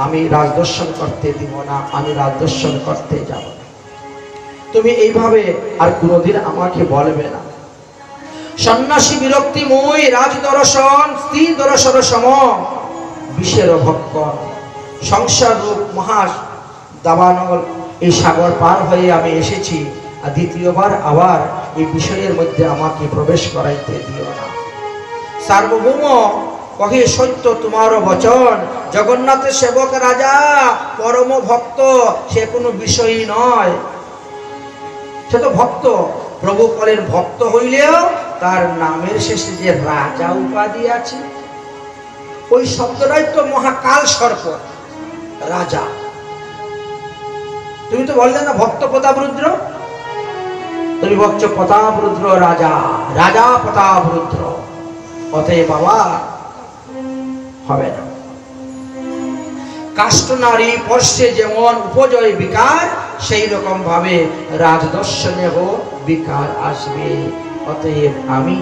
আমি রাজদর্শন করতে দিব না, আমি রাজদর্শন করতে যাব না। তুমি এইভাবে আর কোনোদিন আমাকে বলবে না। সন্ন্যাসী বিরক্তিময়, রাজদর্শন স্ত্রী দর্শন সম, বিষের ভক্ষণ। সংসার রূপ মহা দাবানল এই সাগর পার হয়ে আমি এসেছি, আর দ্বিতীয়বার আবার এই বিষয়ের মধ্যে আমাকে প্রবেশ করাইতে দিও না। সার্বভৌম কহে সত্য তোমার বচন, জগন্নাথের সেবক রাজা পরম ভক্ত, সে কোনো বিষয়ই নয়, সে তো ভক্ত। প্রভু বলেন ভক্ত হইলেও তার নামের শেষে যে রাজা উপাধি আছে, ওই শব্দটাই তো মহাকাল সর্প, রাজা। তুমি তো বললে না ভক্ত প্রতাপরুদ্র, তুমি বলছো প্রতাপরুদ্র রাজা, রাজা প্রতাপরুদ্র। অতএব বাবা হবে না। কাষ্ট নারী পর্ষে যেমন উপজয় বিকার, সেই রকম ভাবে রাজদর্শনেও বিকার আসবে। অতএব আমি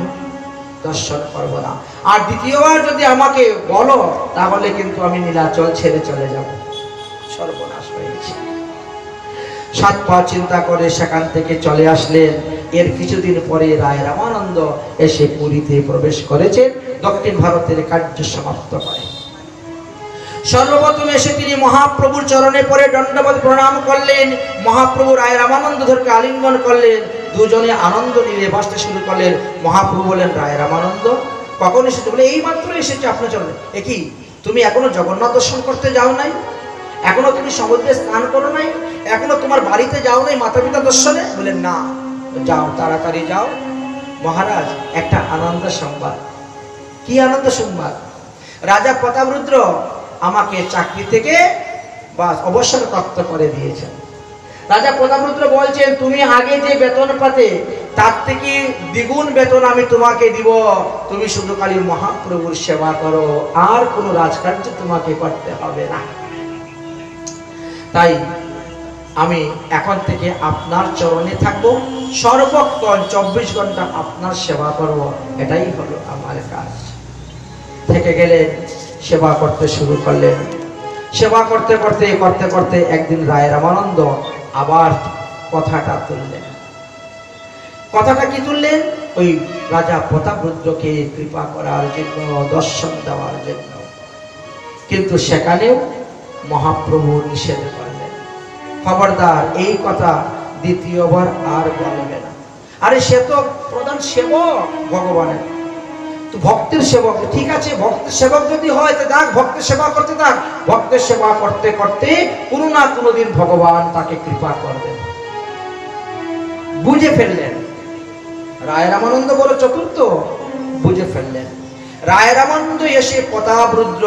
দর্শন করব না। আর দ্বিতীয়বার যদি আমাকে বলো তাহলে কিন্তু আমি নীলাচল ছেড়ে চলে যাব। সর্বনাশ হয়েছে। 7 পা চিন্তা করে সেখান থেকে চলে আসলেন। এর কিছুদিন পরে রায় রামানন্দ এসে পুরীতে প্রবেশ করেছেন, দক্ষিণ ভারতের কার্য সমাপ্ত করে। সর্বপ্রথম এসে তিনি মহাপ্রভুর চরণে পড়ে দণ্ডবত প্রণাম করলেন। মহাপ্রভু রায় রামানন্দ ধরকে আলিঙ্গন করলেন, দুজনে আনন্দ নিয়ে বাসতে শুরু করলেন। মহাপ্রভু বলেন, রায় রামানন্দ কখন এসেছে? বলে এই মাত্র এসেছে আপনার চরণে। কি তুমি এখনো জগন্নাথ দর্শন করতে যাও নাই? এখনো তুমি সমুদ্রে স্নান করো নাই? এখনো তোমার বাড়িতে যাও নাই মাতা পিতা দর্শনে? বলেন না। যাও, তাড়াতাড়ি যাও। মহারাজ, একটা আনন্দ সংবাদ। কি আনন্দ সংবাদ? রাজা প্রতাপরুদ্র আমাকে চাকরি থেকে অবসর প্রাপ্ত করে দিয়েছেন। রাজা প্রতাপরুদ্র বলছেন, তুমি আগে যে বেতন পাতে তার থেকে দ্বিগুণ বেতন আমি তোমাকে দিব। তুমি শুধু খালি মহাপ্রভুর সেবা করো, আর কোনো রাজকার্য তোমাকে করতে হবে না। তাই আমি এখন থেকে আপনার চরণে থাকবো, সর্বক্ষণ 24 ঘন্টা আপনার সেবা করব, এটাই হলো আমার কাজ। থেকে গেলেন, সেবা করতে শুরু করলেন। সেবা করতে করতে করতে করতে একদিন রায় রামানন্দ আবার কথাটা তুললেন। কথাটা কি তুললেন? ওই রাজা প্রতাপরুদ্রকে কৃপা করার জন্য, দর্শন দেওয়ার জন্য। কিন্তু সেখানেও মহাপ্রভু নিষেধ করলেন, খবরদার এই কথা দ্বিতীয়বার আর বলবে না। আরে সে তো প্রধান সেবক ভগবানের, তো ভক্তের সেবক। ঠিক আছে, ভক্তের সেবক যদি হয় তো থাক, ভক্তের সেবা করতে থাক। ভক্তের সেবা করতে করতে কোনো না কোনো দিন ভগবান তাকে কৃপা করবেন। বুঝে ফেললেন। রায় রামানন্দ বড় চতুর্থ, বুঝে ফেললেন। রায় রামানন্দ এসে প্রতাপরুদ্র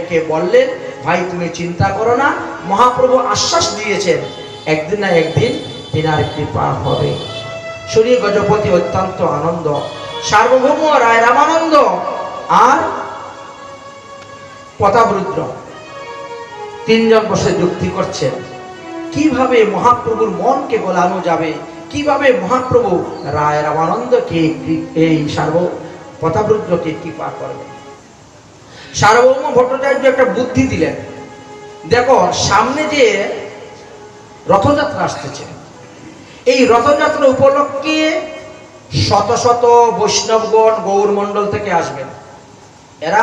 কে বললেন, ভাই তুমি চিন্তা করো না, মহাপ্রভু আশ্বাস দিয়েছেন একদিন না একদিন তিনার কৃপা হবে। শুনি গজপতি অত্যন্ত আনন্দ। সার্বভৌম রায় রামানন্দ আর প্রতাপরুদ্র তিনজন বসে যুক্তি করছেন, কিভাবে মহাপ্রভুর মনকে গোলানো যাবে, কিভাবে মহাপ্রভু রায় রামানন্দকে এই প্রতাপরুদ্রকে কৃপা করবে। সার্বভৌম ভট্টাচার্য একটা বুদ্ধি দিলেন, দেখো সামনে যে রথযাত্রা আসতেছে, এই রথযাত্রা উপলক্ষে শত শত বৈষ্ণবগণ গৌর মণ্ডল থেকে আসবেন। এরা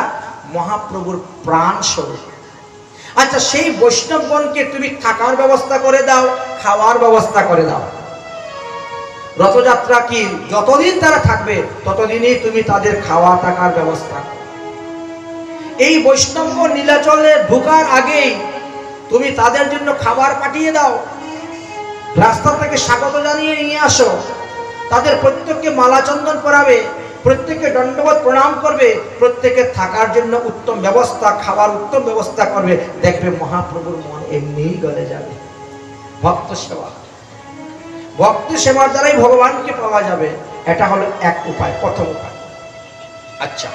মহাপ্রভুর প্রাণ স্বরূপ। আচ্ছা, সেই বৈষ্ণবগণকে তুমি থাকার ব্যবস্থা করে দাও, খাওয়ার ব্যবস্থা করে দাও। রথযাত্রা কি যতদিন তারা থাকবে ততদিনই তুমি তাদের খাওয়া থাকার ব্যবস্থা করো। এই বৈষ্ণবগণ নীলাচলে ঢোকার আগেই তুমি তাদের জন্য খাবার পাঠিয়ে দাও, রাস্তা থেকে স্বাগত জানিয়ে নিয়ে আসো, তাদের প্রত্যেককে মালা চন্দন পরাবে, প্রত্যেককে দণ্ডবোধ প্রণাম করবে, প্রত্যেকে থাকার জন্য উত্তম ব্যবস্থা, খাবার উত্তম ব্যবস্থা করবে। দেখবে মহাপ্রভুর মন এমনিই গলে যাবে। ভক্ত সেবা, ভক্ত সেবার দ্বারাই ভগবানকে পাওয়া যাবে। এটা হলো এক উপায়, প্রথম উপায়। আচ্ছা,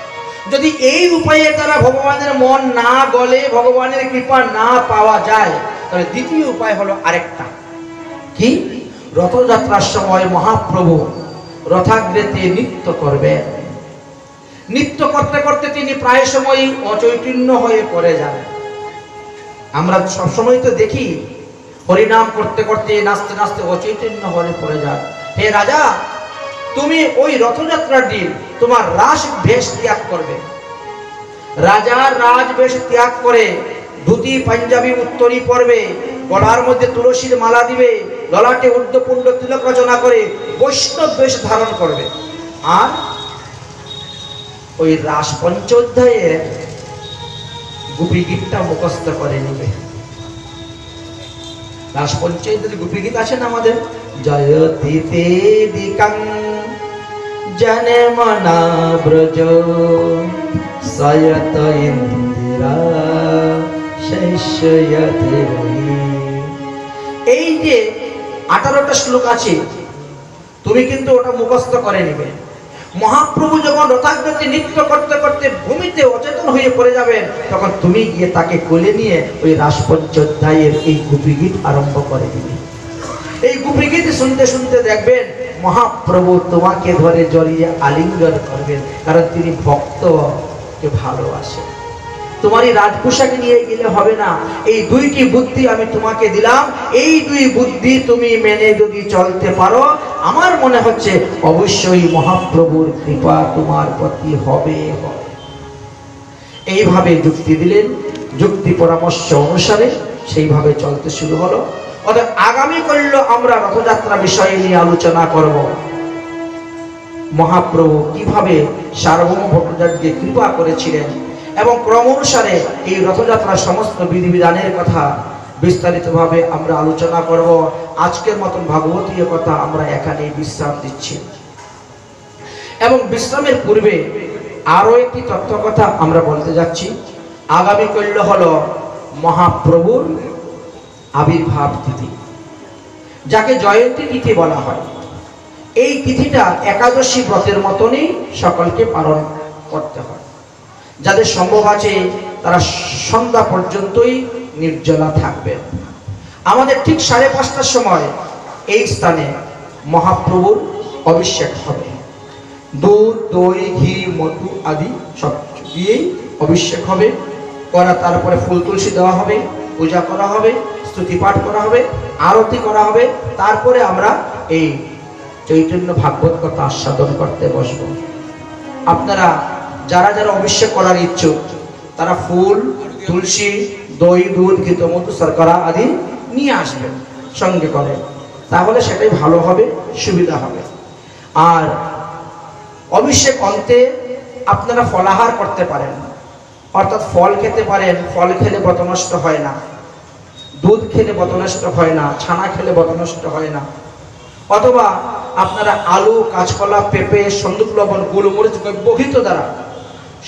যদি এই উপায়ে তারা ভগবানের মন না গলে, ভগবানের কৃপা না পাওয়া যায়, তাহলে দ্বিতীয় উপায় হলো আরেকটা। কি? রথযাত্রার সময় মহাপ্রভু রথাগ্রেতে নৃত্য করবেন। নৃত্য করতে করতে তিনি প্রায় সময়ই অচৈতন্য হয়ে পড়ে যান। আমরা সবসময় তো দেখি হরিনাম করতে করতে নাচতে নাচতে অচৈতন্য হয়ে পড়ে যান। হে রাজা, তুমি ওই রথযাত্রার দিন তোমার রাস বেশ ত্যাগ করবে। রাজার রাজ বেশ ত্যাগ করে ধুতি পাঞ্জাবি উত্তরী পরবে, গলার মধ্যে তুলসীর মালা দিবে, ললাটে ঊর্ধ্বপুণ্ড তিলক রচনা করে বৈষ্ণব বেশ ধারণ করবে। আর ওই রাস পঞ্চোধ্যায়ের গোপী গীতটা মুখস্থ করে নিবে। রাস পঞ্চোধ্যায়ের গোপী গীত আছে না আমাদের, জয়তি তে দিকাং জনমনা ব্রজ সয়ত ইন্দিরা শৈশয়তে। এই যে 18টা শ্লোক আছে, তুমি কিন্তু ওটা মুখস্থ করে নিবে। মহাপ্রভু যখন রথাগ্রতে নৃত্য করতে করতে ভূমিতে অচেতন হয়ে পড়ে যাবেন, তখন তুমি গিয়ে তাকে কোলে নিয়ে ওই রাসপঞ্চোধ্যায়ের এই গোপী গীত আরম্ভ করে দিবে। এই গোপী গীত শুনতে শুনতে দেখবেন মহাপ্রভু তোমাকে ধরে জড়িয়ে আলিঙ্গন করবেন, কারণ তিনি ভক্তকে ভালোবাসেন। তোমারই রাজপোশাকে নিয়ে গেলে হবে না। এই দুইটি বুদ্ধি আমি তোমাকে দিলাম, এই দুই বুদ্ধি তুমি মেনে যদি চলতে পারো, আমার মনে হচ্ছে অবশ্যই মহাপ্রভুর কৃপা তোমার প্রতি হবে। এইভাবে যুক্তি দিলেন, যুক্তি পরামর্শ অনুসারে সেইভাবে চলতে শুরু হলো। অর্থাৎ আগামী কল্য আমরা রথযাত্রা বিষয়ে নিয়ে আলোচনা করব। মহাপ্রভু কিভাবে সার্বভৌম ভট্টাচার্যকে কৃপা করেছিলেন এবং ক্রম অনুসারে এই রথযাত্রার সমস্ত বিধিবিধানের কথা বিস্তারিতভাবে আমরা আলোচনা করব। আজকের মতন ভাগবতীয় কথা আমরা এখানেই বিশ্রাম দিচ্ছি। এবং বিশ্রামের পূর্বে আরো একটি তথ্য কথা আমরা বলতে যাচ্ছি। আগামী কল্য হলো মহাপ্রভুর আবির্ভাব তিথি, যাকে জয়ন্তী তিথি বলা হয়। এই তিথিটা একাদশী ব্রতের মতনই সকলকে পালন করতে হয়। যাদের সম্ভব আছে তারা সন্ধ্যা পর্যন্তই নির্জলা থাকবেন। আমাদের ঠিক 5:30টার সময় এই স্থানে মহাপ্রভুর অভিষেক হবে। দুধ, দই, ঘি, মধু আদি সব দিয়েই অভিষেক হবে করা। তারপরে ফুল তুলসী দেওয়া হবে, পূজা করা হবে, স্তুতি পাঠ করা হবে, আরতি করা হবে। তারপরে আমরা এই চৈতন্য ভাগবত কথা আস্বাদন করতে বসব। আপনারা যারা যারা অভিষেক করার ইচ্ছুক তারা ফুল, তুলসী, দই, দুধ, ঘি, মধু, শর্করা আদি নিয়ে আসবেন সঙ্গে করে, তাহলে সেটাই ভালো হবে, সুবিধা হবে। আর অভিষেক অন্তে আপনারা ফলাহার করতে পারেন, অর্থাৎ ফল খেতে পারেন। ফল খেলে ব্রত নষ্ট হয় না, দুধ খেলে ব্রত নষ্ট হয় না, ছানা খেলে ব্রত নষ্ট হয় না। অথবা আপনারা আলু, কাঁচকলা, পেঁপে, সন্দুক লবণ, গোলমরিচ, বহিত দ্বারা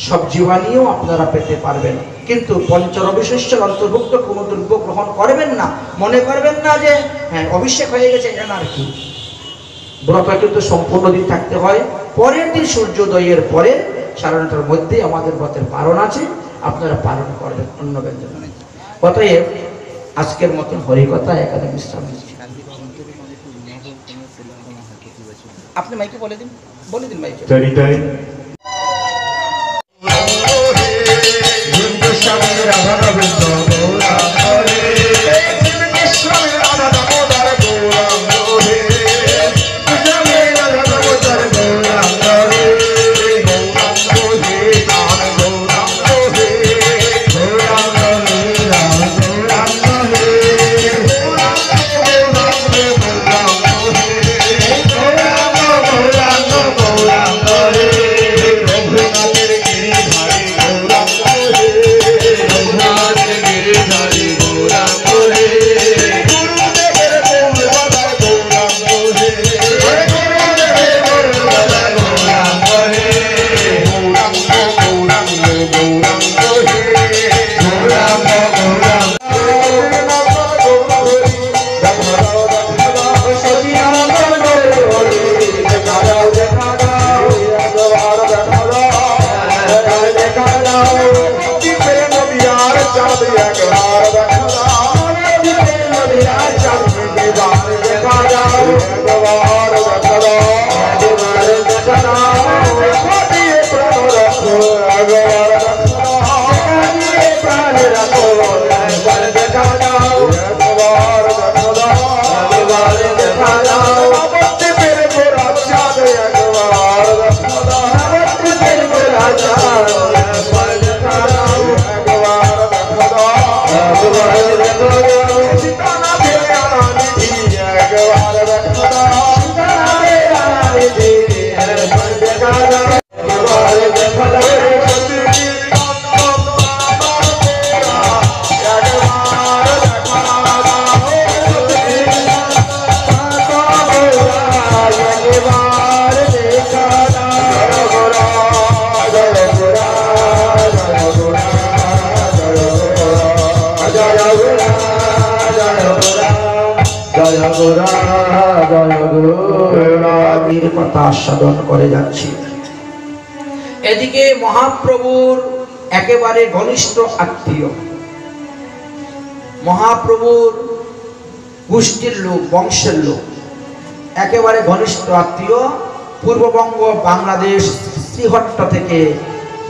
সবজি বানিয়েও আপনারা পেতে পারবেন। কিন্তু পঞ্চরবিশিষ্টের অন্তর্ভুক্ত কোনো দ্রব্য গ্রহণ করবেন না। মনে করবেন না যে হ্যাঁ অভিষেক হয়ে গেছে এখানে আর কি। ব্রত কিন্তু সম্পূর্ণ দিন থাকতে হয়। পরের দিন সূর্যোদয়ের পরে 9:30টার মধ্যে আমাদের ব্রতের পালন আছে, আপনারা পালন করবেন অন্য ব্যঞ্জন। অতএব আজকের মতন হরিকথা এখানে বিশ্রাম দিচ্ছি। আপনি মাইকে বলে দিন মাইকে। জয় গোরা জয় গোরা কথা আস্বাদন করে যাচ্ছি। এদিকে মহাপ্রভুর একেবারে ঘনিষ্ঠ আত্মীয়, মহাপ্রভুর গোষ্ঠীর লোক, বংশের লোক, একেবারে ঘনিষ্ঠ আত্মীয়, পূর্ববঙ্গ বাংলাদেশ শ্রীহট্ট থেকে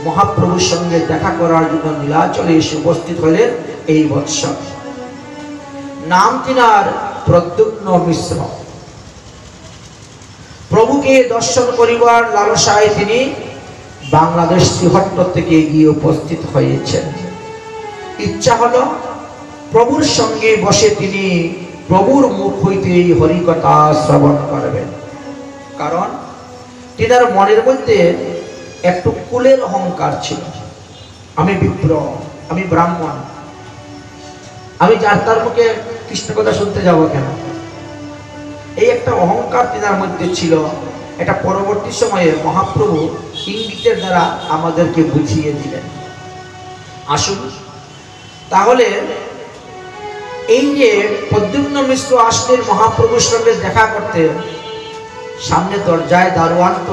মহাপ্রভুর সঙ্গে দেখা করার জন্য নীলাচলে এসে উপস্থিত হলেন এই বৎসর। নাম তিনার প্রদ্যুম্ন মিশ্র। প্রভুকে দর্শন করিবার লালসায় তিনি বাংলাদেশ শ্রীহট্ট থেকে গিয়ে উপস্থিত হয়েছেন। ইচ্ছা হলো প্রভুর সঙ্গে বসে তিনি প্রভুর মুখ হইতে হরিকথা শ্রবণ করবেন। কারণ তিনার মনের মধ্যে একটু কুলের অহংকার ছিল। আমি বিপ্র, আমি ব্রাহ্মণ, আমি যার তার মুখে কৃষ্ণ কথা শুনতে যাব কেন, এই একটা অহংকার তিনার মধ্যে ছিল। এটা পরবর্তী সময়ে মহাপ্রভু ইঙ্গিতের দ্বারা আমাদেরকে বুঝিয়ে দিলেন। আসুন তাহলে এই যে প্রদ্যুম্ন মিশ্র আসলেন মহাপ্রভুর সঙ্গে দেখা করতে, সামনে দরজায় দারোয়ান্ত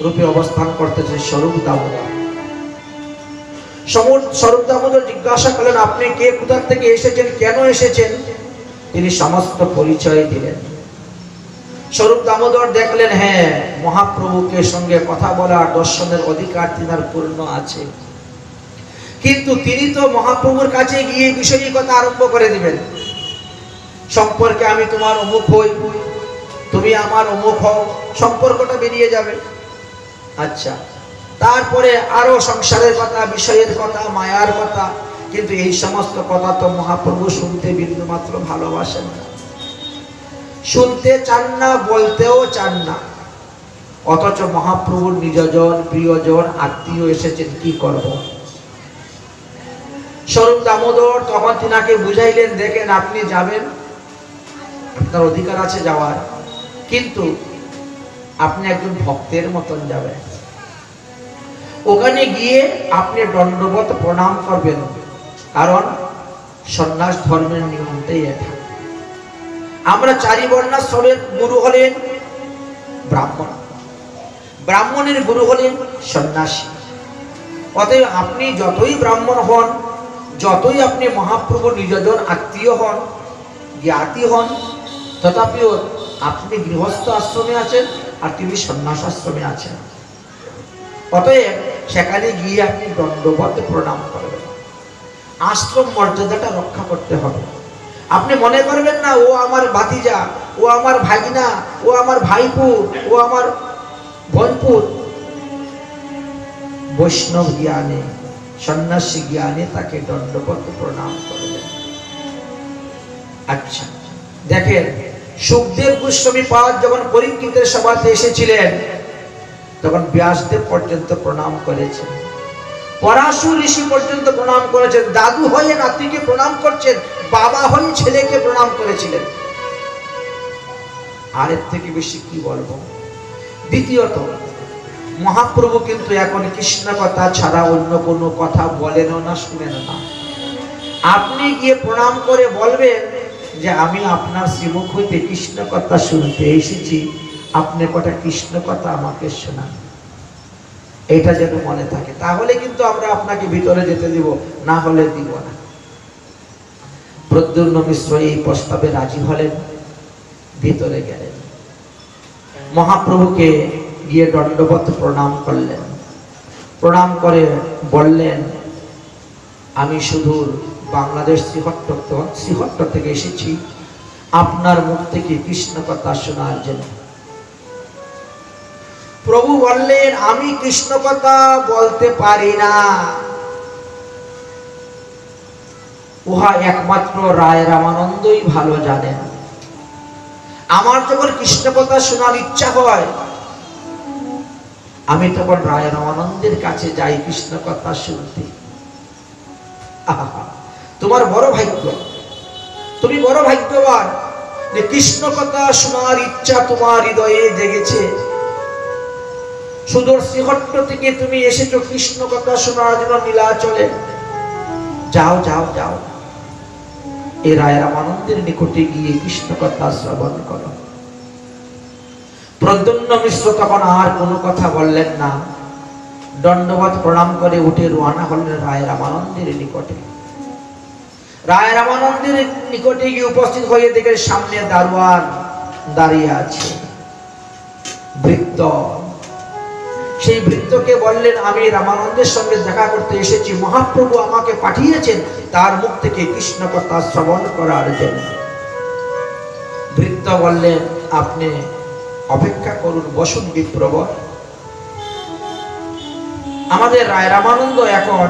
রূপে অবস্থান করতেছে স্বরূপ দামোদর। স্বরূপ দামোদর জিজ্ঞাসা করলেন, আপনি কে, কোথা থেকে এসেছেন, কেন এসেছেন? তিনি সমস্ত পরিচয় দিলেন। স্বরূপ দামোদর দেখলেন, হ্যাঁ, মহাপ্রভুকে সঙ্গে কথা বলার দর্শনের অধিকার তিনার পূর্ণ আছে, কিন্তু তিনি তো মহাপ্রভুর কাছে গিয়ে বিষয়ী কথা আরম্ভ করে দিবেন। সম্পর্কে আমি তোমার অমুক হই, তুমি আমার অমুক হও, সম্পর্কটা বেরিয়ে যাবে। আচ্ছা, তারপরে আরো সংসারের কথা, বিষয়ের কথা, মায়ার কথা, কিন্তু এই সমস্ত কথা তো মহাপ্রভু শুনতে বিন্দুমাত্র ভালোবাসেন না, শুনতে চান না, বলতেও চান না। অথচ মহাপ্রভুর নিজজন, প্রিয়জন, আত্মীয় এসেছেন, কি করব? স্বরূপ দামোদর তখন তিনাকে বুঝাইলেন, দেখেন আপনি যাবেন, আপনার অধিকার আছে যাওয়ার, কিন্তু আপনি একজন ভক্তের মতন যাবেন। ওখানে গিয়ে আপনি দণ্ডবত প্রণাম করবেন, কারণ সন্ন্যাস ধর্মের নিয়মটাই এটা। আমরা চারি বর্ণাশ্রমের গুরু হলেন ব্রাহ্মণ, ব্রাহ্মণের গুরু হলেন সন্ন্যাসী। অতএব আপনি যতই ব্রাহ্মণ হন, যতই আপনি মহাপ্রভুর নিজজন আত্মীয় হন, জ্ঞাতি হন, তথাপিও আপনি গৃহস্থ আশ্রমে আছেন আর তিনি সন্ন্যাস আশ্রমে আছেন। অতএব সেখানে গিয়ে আপনি দণ্ডবত প্রণাম করবেন। আশ্রম মর্যাদাটা রক্ষা করতে হবে। আপনি মনে করবেন না ও আমার ভাতিজা, ও আমার ভাগিনা, ও আমার ভাইপু, ও আমার বোনপুর। বৈষ্ণব জ্ঞানে, সন্ন্যাসী জ্ঞানে তাকে দণ্ডবত প্রণাম করবেন। আচ্ছা দেখেন, সুখদেব গোস্বামী পাদ যখন পরীক্ষিতের সভাতে এসেছিলেন, তখন ব্যাসদেব পর্যন্ত প্রণাম করেছেন, পরাশর ঋষি পর্যন্ত প্রণাম করেছেন। দাদু হয়ে নাতিকে প্রণাম করছেন, বাবা হয়ে ছেলেকে প্রণাম করেছিলেন। আর এর থেকে বেশি কি বলবো? দ্বিতীয়ত, মহাপ্রভু কিন্তু এখন কৃষ্ণ কথা ছাড়া অন্য কোনো কথা বলেন না, শুনেন না। আপনি গিয়ে প্রণাম করে বলবেন যে আমি আপনার শ্রীমুখ হইতে কৃষ্ণ কথা শুনতে এসেছি, আপনি কটা কৃষ্ণ কথা আমাকে শোনান। এটা যেন মনে থাকে, তাহলে কিন্তু আমরা আপনাকে ভিতরে যেতে দিব, না হলে দিব না। প্রদ্যুম্ন মিশ্র এই প্রস্তাবে রাজি হলেন, ভিতরে গেলেন, মহাপ্রভুকে গিয়ে দণ্ডবত প্রণাম করলেন। প্রণাম করে বললেন, আমি সুদূর বাংলাদেশ শ্রীহট্ট থেকে এসেছি আপনার মুখ থেকে কৃষ্ণ কথা শোনার জন্য। প্রভু বললেন, আমি কৃষ্ণ কথা বলতে পারি না, উহা একমাত্র রায় রামানন্দই ভালো জানেন। আমার যখন কৃষ্ণ কথা শোনার ইচ্ছা হয়, আমি তখন রায় রামানন্দের কাছে যাই কৃষ্ণ কথা শুনতে। তোমার বড় ভাগ্য, তুমি বড় ভাগ্যবান যে কৃষ্ণ কথা শোনার ইচ্ছা তোমার হৃদয়ে জেগেছে। সুদূর শ্রীহট্ট থেকে তুমি এসেছো কৃষ্ণ কথা শোনার জন্য নীলাচলে। যাও যাও যাও, এই রায় রামানন্দের নিকটে গিয়ে কৃষ্ণ কথা শ্রবণ করো। প্রদ্যুম্ন মিশ্র তখন আর কোনো কথা বললেন না, দণ্ডবত প্রণাম করে উঠে রওনা হলেন রায় রামানন্দের নিকটে। রায় রামানন্দের নিকটে গিয়ে উপস্থিত হয়ে দেখে সামনে দারোয়ান দাঁড়িয়ে আছে, ভৃত্য। সেই ভৃত্যকে বললেন, আমি রামানন্দের সঙ্গে দেখা করতে এসেছি, মহাপ্রভু আমাকে পাঠিয়েছেন তার মুখ থেকে কৃষ্ণ কথা শ্রবণ করার জন্য। ভৃত্য বললেন, আপনি অপেক্ষা করুন, বসুন বিপ্রবর। আমাদের রায় রামানন্দ এখন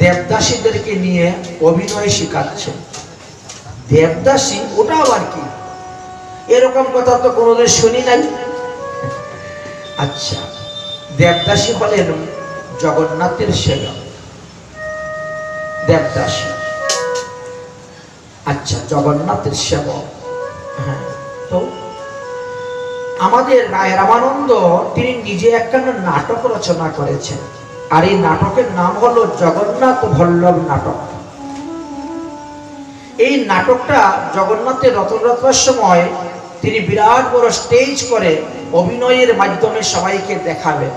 দেবদাসীদেরকে নিয়ে অভিনয় শিখাচ্ছেন। দেবদাসী ওটা আবার কি? এরকম কথা তো কোনোদিন শুনি নাই। আচ্ছা, দেবদাসী হলেন জগন্নাথের সেবক, দেবদাসী। আচ্ছা, জগন্নাথের সেবক। হ্যাঁ, তো আমাদের রায় রামানন্দ তিনি নিজে একটা নাটক রচনা করেছেন, আর এই নাটকের নাম হলো জগন্নাথ বল্লভ নাটক। এই নাটকটা জগন্নাথের রথযাত্রার সময় তিনি বিরাট বড় স্টেজ করে অভিনয়ের মাধ্যমে সবাইকে দেখাবেন।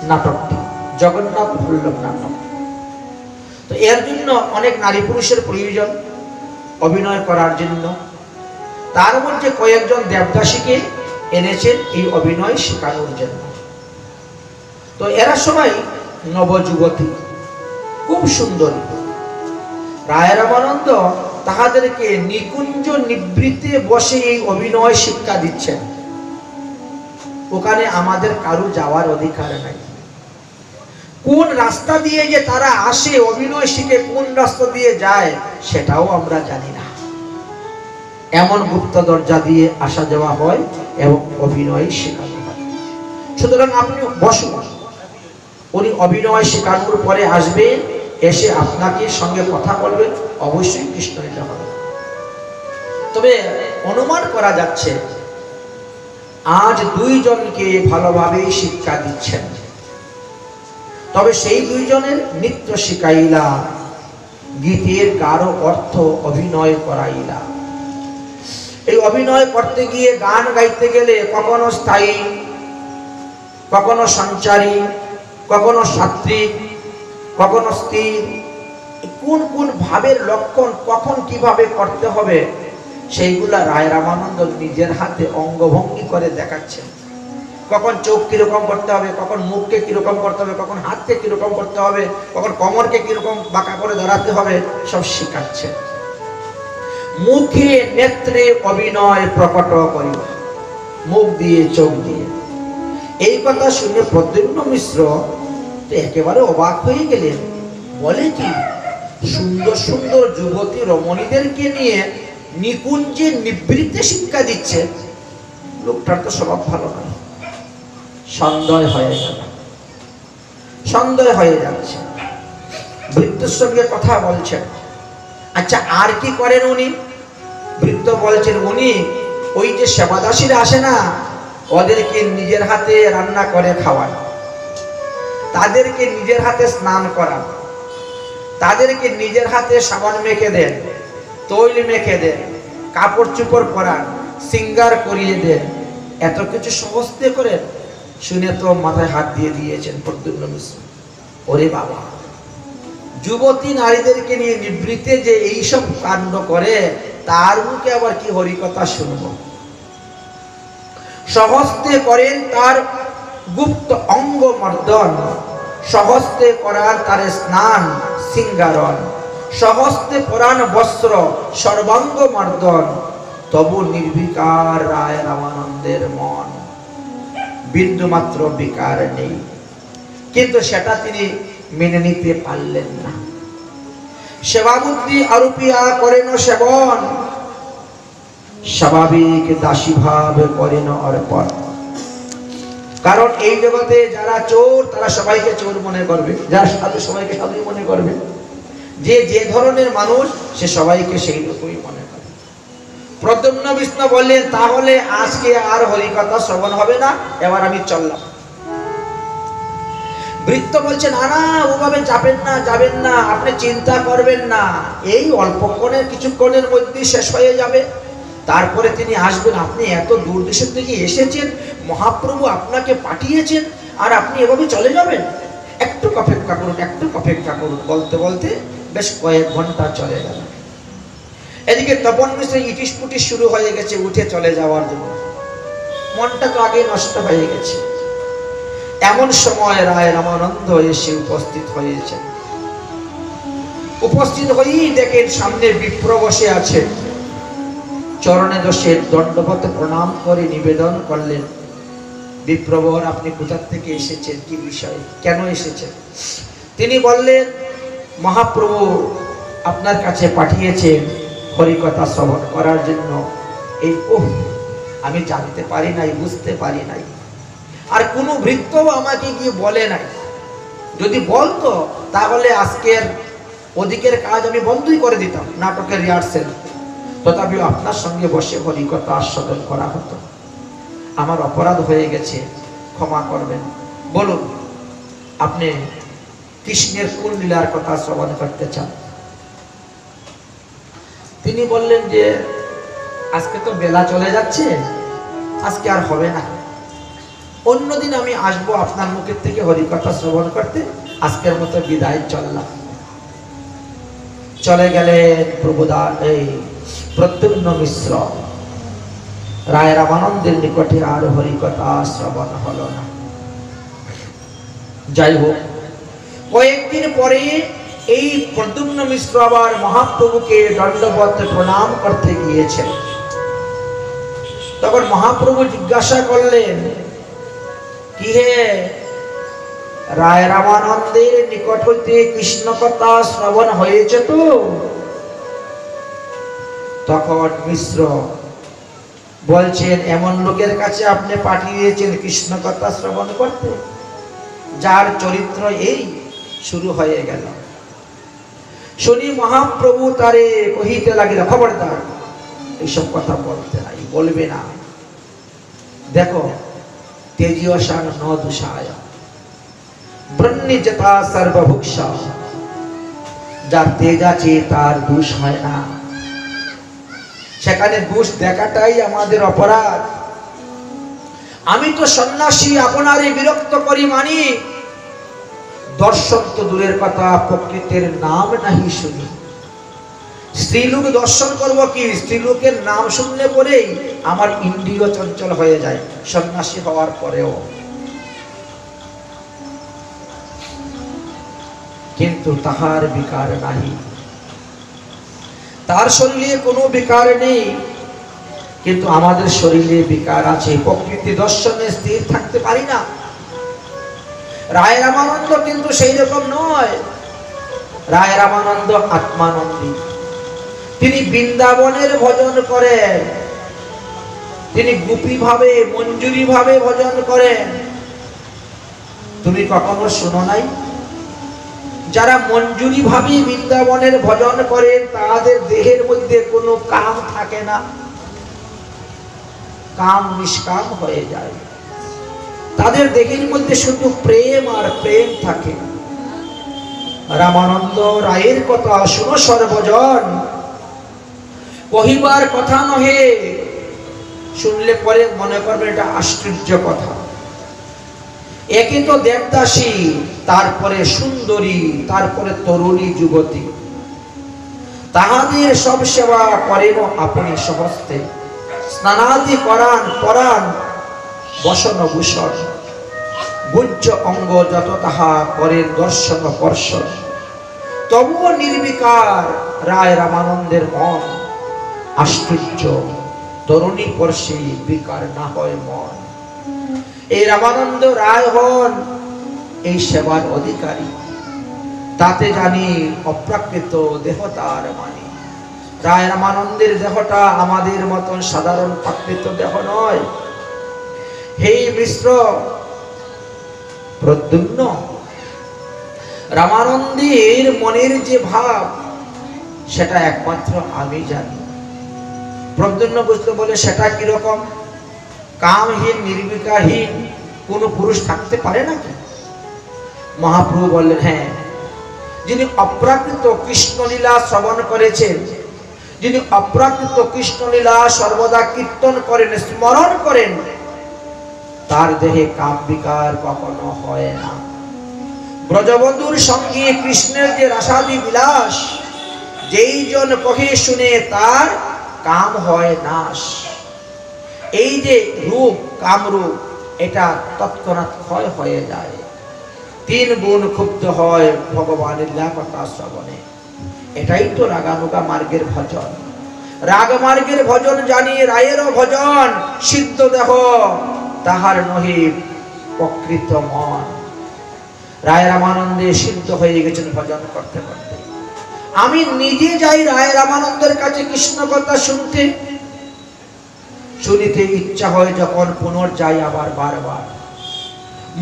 নাটকটি জগন্নাথ বল্লভ নাটক। তো এর জন্য অনেক নারী পুরুষের প্রয়োজন অভিনয় করার জন্য। তার মধ্যে কয়েকজন দেবদাসীকে এনেছেন এই অভিনয় শেখানোর জন্য। তো এরা সবাই নবযুবতী, খুব সুন্দরী। রায় রামানন্দ তাহাদেরকে নিকুঞ্জ নিবৃত্তে বসে এই অভিনয় শিক্ষা দিচ্ছেন। ওখানে আমাদের কারো যাওয়ার অধিকার নাই। কোন রাস্তা দিয়ে যে তারা আসে অভিনয় শিখে, কোন রাস্তা দিয়ে যায় সেটাও আমরা জানি না। এমন গুপ্ত দরজা দিয়ে আসা যাওয়া হয় এবং অভিনয় শেখানো হয়। সুতরাং আপনি বসুন, উনি অভিনয় শেখানোর পরে আসবেন, এসে আপনাকে সঙ্গে কথা বলবেন, অবশ্যই কৃষ্ণ লীলা হবে। তবে অনুমান করা যাচ্ছে আজ দুইজনকে ভালোভাবে শিক্ষা দিচ্ছেন। তবে সেই দুইজনের নৃত্য শিখাইলা, গীতের গাঢ় অর্থ অভিনয় করাইলা। এই অভিনয় করতে গিয়ে গান গাইতে গেলে কখনো স্থায়ী, কখনো সঞ্চারী, কখনো সাত্বিক, কখনো স্থির, কোন কোন ভাবের লক্ষণ কখন কিভাবে করতে হবে সেইগুলা রায় রামানন্দ নিজের হাতে অঙ্গভঙ্গি করে দেখাচ্ছেন। কখন চোখ কিরকম করতে হবে, কখন মুখকে কিরকম করতে হবে, কখন হাতকে কিরকম করতে হবে, কখন কোমরকে কিরকম বাঁকা করে দাঁড়াতে হবে, সব শেখাচ্ছেন। মুখে নেত্রে অভিনয় প্রকট করিবা, মুখ দিয়ে চোখ দিয়ে। এই কথা শুনে প্রদ্যুম্ন মিশ্র তো একেবারে অবাক হয়ে গেলেন। বলে কি, সুন্দর সুন্দর যুবতী রমণীদেরকে নিয়ে নিকুঞ্জে নিবৃত্তে শিক্ষা দিচ্ছে, লোকটার তো স্বভাব ভালো নয়। সন্দেহ হয়ে গেল, সন্দেহ হয়ে যাচ্ছে। ভৃত্যের সঙ্গে কথা বলছেন। আচ্ছা, আর কি করেন উনি? ভৃত্য বলছেন, উনি ওই যে সেবাদাসীরা আসে না, ওদেরকে নিজের হাতে রান্না করে খাওয়ান, তাদেরকে নিজের হাতে স্নান করান, তাদেরকে নিজের হাতে সাবান মেখে দেন, তৈল মেখে দেন, কাপড় চোপড় পরান, সিঙ্গার করিয়ে দেন। এত কিছু সহজতে করেন। শুনে তো মাথায় হাত দিয়ে দিয়েছেন প্রদ্যুম্ন মিশ্র। ওরে বাবা, যুবতী নারীদেরকে নিয়ে নিবৃত্তে যে এইসব কাণ্ড করে, তার মুখে আবার কি হরিকথা শুনব। সহস্তে করেন তার গুপ্ত অঙ্গ মর্দন, সহস্তে করার তার স্নান সিঙ্গারণ, সহস্তে পরাণ বস্ত্র সর্বাঙ্গ মর্দন, তবু নির্বিকার রায় রামানন্দের মন, বিন্দুমাত্র বিকার নেই। কিন্তু সেটা তিনি মেনে নিতে পারলেন না। সেবাবুদ্ধি আরোপিয়া করেন সেবন, স্বাভাবিক দাসী ভাব করেন অর্পণ। কারণ এই জগতে যারা চোর তারা সবাইকে চোর মনে করবে, যারা সাধু সবাইকে সাধু মনে করবে, যে যে ধরনের মানুষ সে সবাইকে সেই রকমই মনে করে। প্রদ্যুম্ন মিশ্র বললেন, তাহলে আজকে আর হরিকথা শ্রবণ হবে না, এবার আমি চললাম। ভৃত্য বলছে না না, ওভাবে যাবেন না, আপনি চিন্তা করবেন না, এই অল্পক্ষণের কিছুক্ষণের মধ্যেই শেষ হয়ে যাবে, তারপরে তিনি আসবেন। আপনি এত দূর দেশের থেকে এসেছেন, মহাপ্রভু আপনাকে পাঠিয়েছেন, আর আপনি এভাবে চলে যাবেন? একটু অপেক্ষা করুন, একটু অপেক্ষা করুন। বলতে বলতে বেশ কয়েক ঘন্টা চলে গেল। এদিকে তপন মিশ্র ইটিস পুটিস শুরু হয়ে গেছে উঠে চলে যাওয়ার জন্য। মনটা তো আগে নষ্ট হয়ে গেছে। এমন সময় রায় রামানন্দ এসে উপস্থিত হয়েছেন। উপস্থিত হয়েই দেখেন সামনে বিপ্র বসে আছে। চরণে দোষে দণ্ডবত প্রণাম করে নিবেদন করলেন, বিপ্রবর আপনি কোথা থেকে এসেছেন, কি বিষয়ে, কেন এসেছেন? তিনি বললেন, মহাপ্রভু আপনার কাছে পাঠিয়েছেন হরিকথা শ্রবণ করার জন্য। এই আমি জানতে পারি নাই, বুঝতে পারি নাই, আর কোনো ভৃত্যও আমাকে গিয়ে বলে নাই। যদি বলতো তাহলে আজকের ওদিকের কাজ আমি বন্ধই করে দিতাম, নাটকের রিহার্সেল। তথাপিও আপনার সঙ্গে বসে হরিকথা আস্বাদন করা হতো। আমার অপরাধ হয়ে গেছে, ক্ষমা করবেন। বলুন, আপনি কৃষ্ণের কোন লীলার কথা শ্রবণ করতে চান? তিনি বললেন যে আজকে তো বেলা চলে যাচ্ছে, আজকে আর হবে না, অন্যদিন আমি আসবো আপনার মুখের থেকে হরিকথা শ্রবণ করতে, আজকের মতো বিদায় চললাম। চলে গেলেন প্রদ্যুম্ন মিশ্র। রায় রামানন্দের নিকটে আর হরিকথা শ্রবণ হলো না। যাই হোক, কয়েকদিন পরে এই প্রদ্যুম্ন মিশ্র আবার মহাপ্রভুকে দণ্ডবত প্রণাম করতে গিয়েছেন। তখন মহাপ্রভু জিজ্ঞাসা করলেন, কি হে, রায় রামানন্দের নিকট হইতে কৃষ্ণ কথা শ্রবণ হয়েছে তো? তখন মিশ্র বলছেন, এমন লোকের কাছে আপনি পাঠিয়েছেন কৃষ্ণ কথা শ্রবণ করতে, যার চরিত্র এই শুরু হয়ে গেল। শুনি মহাপ্রভু তারে কহিতে লাগিল, খবরদার এইসব কথা বলতে নাই, বলবে না। দেখো, তেজিয়সাং ন দুষায় ব্রহ্মজতা সর্বভুক্ষা, যার তেজ আছে তার দোষ হয় না। সেখানে দোষ দেখাটাই আমাদের অপরাধ। আমি তো সন্ন্যাসী, আপনারে বিরক্ত করি মানি, দর্শন তো দূরের কথা, প্রকৃতির নাম নাহি শুনি। স্ত্রীলোক দর্শন করব কি? স্ত্রীলোকের নাম শুনলে পরেই আমার ইন্দ্রিয় চঞ্চল হয়ে যায়, সন্ন্যাসী হওয়ার পরেও। কিন্তু তাহার বিকার নাহি, তার শরীরে কোনো বিকার নেই, কিন্তু আমাদের শরীরে বিকার আছে। প্রকৃতি দর্শনে স্থির থাকতে পারি না। রায় রামানন্দ কিন্তু সেই রকম নয়। রায় রামানন্দ আত্মানন্দী। তিনি বৃন্দাবনের ভজন করেন, তিনি গোপী ভাবে, মঞ্জুরি ভাবে ভজন করেন। তুমি কখনো শোনো নাই? যারা মঞ্জুরি ভাবে বৃন্দাবনের ভজন করেন তাদের দেহের মধ্যে কোনো কাম থাকে না, কাম নিষ্কাম হয়ে যায়। তাদের দেহের মধ্যে শুধু প্রেম আর প্রেম থাকে। রামানন্দ রায়ের কথা শুনো সর্বজন, কহিবার কথা নহে। শুনলে পরে মনে করবেন এটা আশ্চর্য কথা। একে তো দেবদাসী, তারপরে সুন্দরী, তারপরে তরুণী যুবতী, তাহাদের সব সেবা করেন আপনি সহস্তে। স্নানাদি করান, পরাণ বসন ভূষণ, গুজ্জ অঙ্গ যত তাহা করেন দর্শন পর্ষণ। তবুও নির্বিকার রায় রামানন্দের মন। আশ্চর্য, তরুণী পর্ষে বিকার না হয় মন। এই রামানন্দ রায় হন এই সেবার অধিকারী। তাতে জানি অপ্রাকৃত দেহতার মানি। রায় রামানন্দের দেহটা আমাদের মতন সাধারণ প্রাকৃত দেহ নয়। হে মিশ্র প্রদ্যুম্ন, রামানন্দের মনের যে ভাব সেটা একমাত্র আমি জানি। প্রদ্যুম্ন বুঝতে বলে, সেটা কিরকম? কামহীন নির্বিকারহীন কোন পুরুষ থাকতে পারে নাকি? মহাপ্রভু বললেন, হ্যাঁ, যিনি অপ্রাকৃত কৃষ্ণলীলা শ্রবণ করেছেন, যিনি অপ্রাকৃত কৃষ্ণলীলা সর্বদা কীর্তন করেন, স্মরণ করেন, তার দেহে কাম বিকার কখনো হয় না। ব্রজবন্ধুর সঙ্গে কৃষ্ণের যে রাসাদি বিলাস, যেই জন কহে শুনে তার কাম হয় নাশ। এই যে রূপ, কামরূপ, এটা তৎক্ষণাৎ ক্ষয় হয়ে যায়। 3 গুণ ক্ষুব্ধ হয় ভগবানের লীলা শ্রবণে। এটাই তো রাগানুগা মার্গের ভজন। রাগ মার্গের ভজন জানি রায়েরও ভজন, সিদ্ধ দেহ তাহার নহি প্রকৃত মন। রায় রামানন্দে সিদ্ধ হয়ে গেছেন ভজন করতে করতে। আমি নিজে যাই রায় রামানন্দের কাছে কৃষ্ণ কথা শুনতে, শুনিতে ইচ্ছা হয় যখন পুনর্যাই আবার বারবার।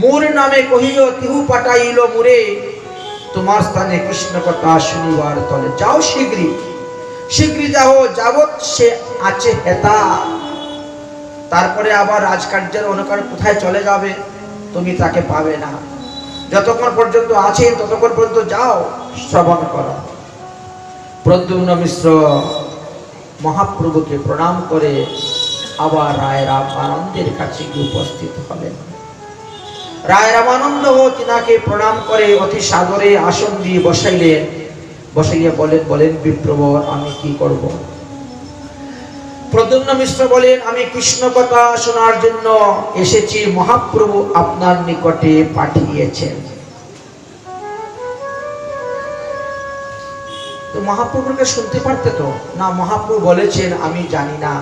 মোর নামে কহিও তিহু পাঠাইল মুরে, তোমার স্থানে কৃষ্ণ কথা শুনিবার তলে। যাও শীঘ্রই, শীঘ্রই যাও, যাবৎ সে আছে হেতা। তারপরে আবার রাজকার্যের অনুকরণ কোথায় চলে যাবে, তুমি তাকে পাবে না। যতক্ষণ পর্যন্ত আছে ততক্ষণ পর্যন্ত যাও, শ্রবণ করো। প্রদ্যুম্ন মিশ্র মহাপ্রভুকে প্রণাম করে আবার রায় রামানন্দের কাছে গিয়ে উপস্থিত হলেন। রায় রামানন্দ তিনাকে প্রণাম করে অতি সাদরে আসন দিয়ে বসাইলেন। বসাইয়া বলেন, বিপ্রবর, আমি কি করব? প্রদ্যুম্ন মিশ্র বলেন, আমি কৃষ্ণ কথা শোনার জন্য এসেছি, মহাপ্রভু আপনার নিকটে পাঠিয়েছেন। তো মহাপ্রভুকে শুনতে পারতে তো না? মহাপ্রভু বলেছেন, আমি জানি না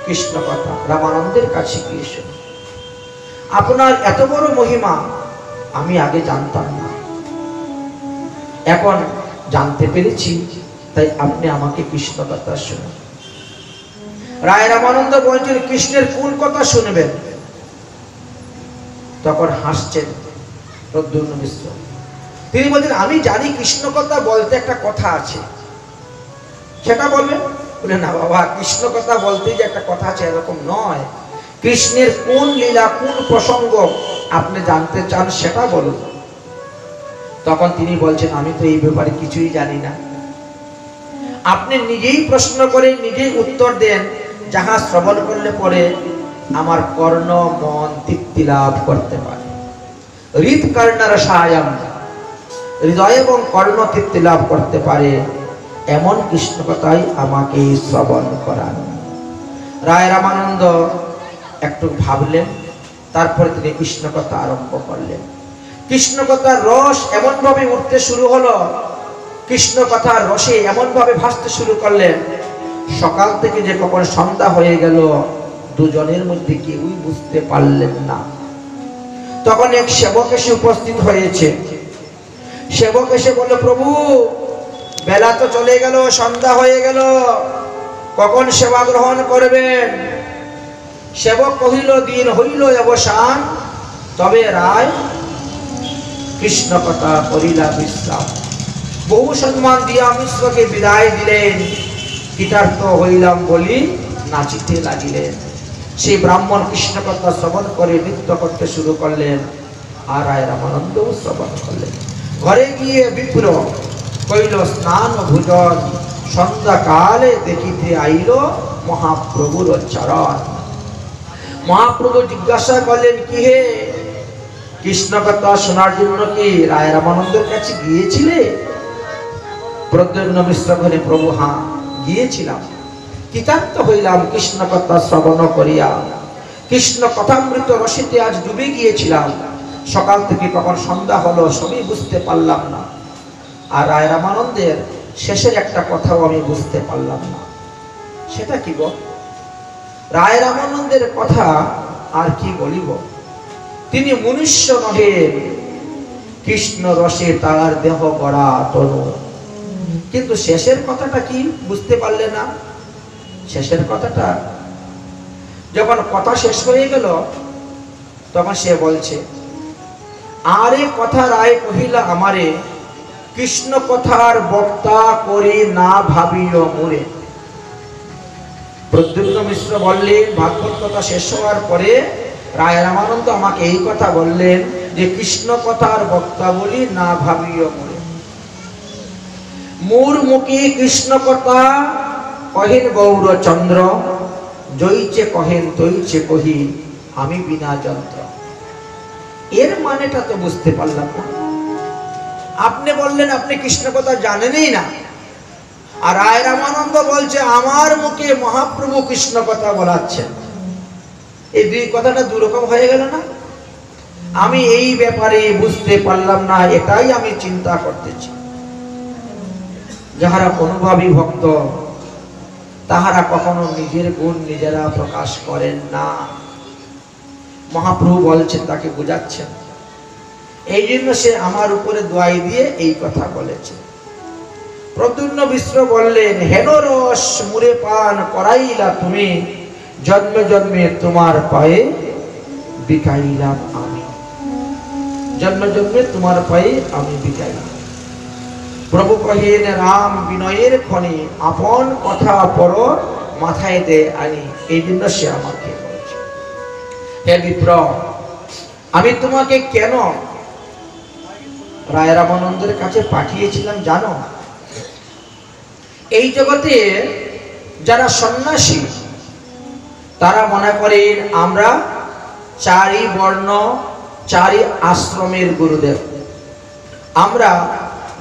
কৃষ্ণ কথা, রামানন্দের কাছে গিয়ে শুনি। আপনার এত বড় মহিমা আমি আগে জানতাম না, এখন জানতে পেরেছি, তাই আপনি আমাকে কৃষ্ণ কথা শুনুন। রায় রামানন্দ বলছেন, কৃষ্ণের কোন কথা শুনবেন? তখন হাসছেন প্রদ্যুম্ন মিশ্র। তিনি বলছেন, আমি জানি কৃষ্ণ কথা বলতে একটা কথা আছে, সেটা বলবেন? বলে, না বাবা, কৃষ্ণ কথা বলতে যে একটা কথা আছে এরকম নয়। কৃষ্ণের কোন লীলা, কোন প্রসঙ্গ আপনি জানতে চান সেটা বলুন। তখন তিনি বলছেন, আমি তো এই ব্যাপারে কিছুই জানি না। আপনি নিজেই প্রশ্ন করে নিজেই উত্তর দেন, যাহা শ্রবণ করলে পরে আমার কর্ণ মন তৃপ্তি লাভ করতে পারে। হৃদ কর্ণর সায়ম, হৃদয় এবং কর্ণ তৃপ্তি লাভ করতে পারে এমন কৃষ্ণ কথাই আমাকে শ্রবণ করান। রায় রামানন্দ একটু ভাবলেন, তারপরে তিনি কৃষ্ণ কথা আরম্ভ করলেন। কৃষ্ণ কথার রস এমন ভাবে উঠতে শুরু হলো, কৃষ্ণ কথার রসে এমন ভাবে ভাসতে শুরু করলেন, সকাল থেকে যে কখন সন্ধ্যা হয়ে গেল দুজনের মধ্যে কেউই বুঝতে পারলেন না। তখন এক সেবক এসে উপস্থিত হয়েছে। সেবক এসে বলল, প্রভু, বেলা তো চলে গেল, সন্ধ্যা হয়ে গেল, কখন সেবা গ্রহণ করবেন? সেবক কহিল, দিন হইল অবসান, তবে রায় কৃষ্ণ কথা করিলা বিশ্রাম। বহু সম্মান দিয়া মিশ্রকে বিদায় দিলেন, কৃতার্থ হইলাম বলি নাচিতে লাগিলেন। সেই ব্রাহ্মণ কৃষ্ণ কথা শ্রবণ করে নৃত্য করতে শুরু করলেন, আর রায় রামানন্দও শ্রবণ করলেন। ঘরে গিয়ে বিপ্র কইল স্নান ভোজন, সন্ধ্যাকালে দেখিতে আইল মহাপ্রভুর চরণ। মহাপ্রভু জিজ্ঞাসা করলেন, কি হে, কৃষ্ণ কথা শোনার জন্য কি রায় রামানন্দের কাছে গিয়েছিলে? প্রদ্যুম্ন মিশ্র ঘরে, প্রভু, হ্যাঁ গিয়েছিলাম, কৃতার্থ হইলাম কৃষ্ণ কথা শ্রবণ করিয়া। কৃষ্ণ কথামৃত রসিতে আজ ডুবে গিয়েছিলাম, সকাল থেকে কখন সন্ধ্যা হলো সবই বুঝতে পারলাম না। আর রায় রামানন্দের শেষের একটা কথাও আমি বুঝতে পারলাম না। সেটা কি গো? রায় রামানন্দের কথা আর কি বলিব? তিনি মনুষ্য নহেন, কৃষ্ণ রসে তার দেহ গড়া তনু। কিন্তু শেষের কথাটা কি বুঝতে পারলে না? শেষের কথাটা যখন কথা শেষ হয়ে গেল, তখন সে বলছে, আরে কথা রায় কহিলা আমারে, কৃষ্ণ কথার বক্তা করি না ভাবিও মোরে। প্রদ্যুম্ন মিশ্র বললেন, ভাগবত কথা শেষ হওয়ার পরে রায় রামানন্দ আমাকে এই কথা বললেন, যে কৃষ্ণ কথার বক্তা বলি না ভাবিও মরে। মোর মুখে কৃষ্ণ কথা কহেন গৌরচন্দ্র, জয়িছে কহেন তৈছে কহি আমি বিনা যন্ত্র। এর মানেটা তো বুঝতে পারলাম না। আপনি বললেন আপনি কৃষ্ণ কথা জানেনই না, আর রায় রামানন্দ বলছে আমার মুখে মহাপ্রভু কৃষ্ণ কথা বলাচ্ছেন। এই দুই কথাটা দুরকম হয়ে গেল না? আমি এই ব্যাপারে বুঝতে পারলাম না, এটাই আমি চিন্তা করতেছি। যাহারা অনুভাবী ভক্ত তাহারা কখনো নিজের গুণ নিজেরা প্রকাশ করেন না। মহাপ্রভু বলছেন, তাকে বুঝাচ্ছেন, এই জন্য সে আমার উপরে দোয়াই দিয়ে এই কথা বলেছে। প্রদ্যুম্ন মিশ্র বললেন, হেন রস মুরে পান করাইলা তুমি, জন্মে জন্মে তোমার পায়ে বিকাইলাম আমি। জন্মে জন্মে তোমার পায়ে আমি বিকাইলাম। প্রভু কহেন, রাম বিনয়ের ক্ষণে আপন কথা পর মাথায় দে আনি। এই জন্য সে আমাকে বলছে, হে বিপ্র, আমি তোমাকে কেন রায় রামানন্দের কাছে পাঠিয়েছিলাম জানো? এই জগতে যারা সন্ন্যাসী তারা মনে করেন আমরা চারি বর্ণ চারি আশ্রমের গুরুদেব, আমরা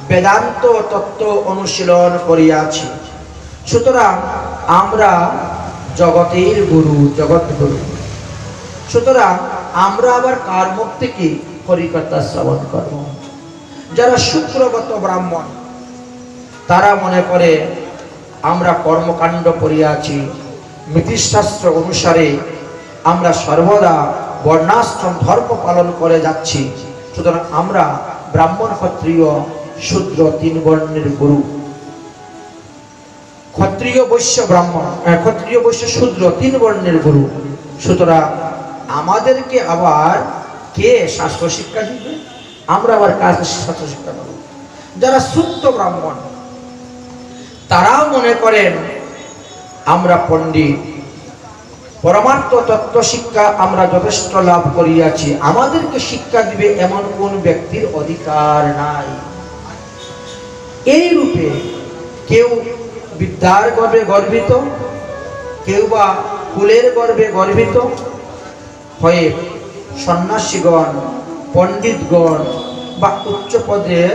বেদান্ত তত্ত্ব অনুশীলন করিয়াছি, সুতরাং আমরা জগতের গুরু, জগৎ গুরু। সুতরাং আমরা আবার কার মুখ থেকে হরিকথা শ্রবণ করব? যারা শুক্রগত ব্রাহ্মণ তারা মনে করে আমরা কর্মকাণ্ড করিয়াছি, নীতিশাস্ত্র অনুসারে আমরা সর্বদা বর্ণাশ্রম ধর্ম পালন করে যাচ্ছি, সুতরাং আমরা ব্রাহ্মণ ক্ষত্রিয় শূদ্র তিন বর্ণের গুরু। ক্ষত্রিয় বৈশ্য ব্রাহ্মণ, ক্ষত্রিয় বৈশ্য শূদ্র তিন বর্ণের গুরু। সুতরাং আমাদেরকে আবার কে শাস্ত্র শিক্ষা দিবে? আমরা আবার কার শাস্ত্র শিক্ষা দেব? যারা শুদ্ধ ব্রাহ্মণ তারাও মনে করেন আমরা পণ্ডিত, পরমার্থ তত্ত্ব শিক্ষা আমরা যথেষ্ট লাভ করিয়াছি, আমাদেরকে শিক্ষা দিবে এমন কোন ব্যক্তির অধিকার নাই। এই রূপে কেউ বিদ্যার গর্বে গর্বিত, কেউ বা কুলের গর্বে গর্বিত হয়ে সন্ন্যাসীগণ, পণ্ডিতগণ বা উচ্চ পদের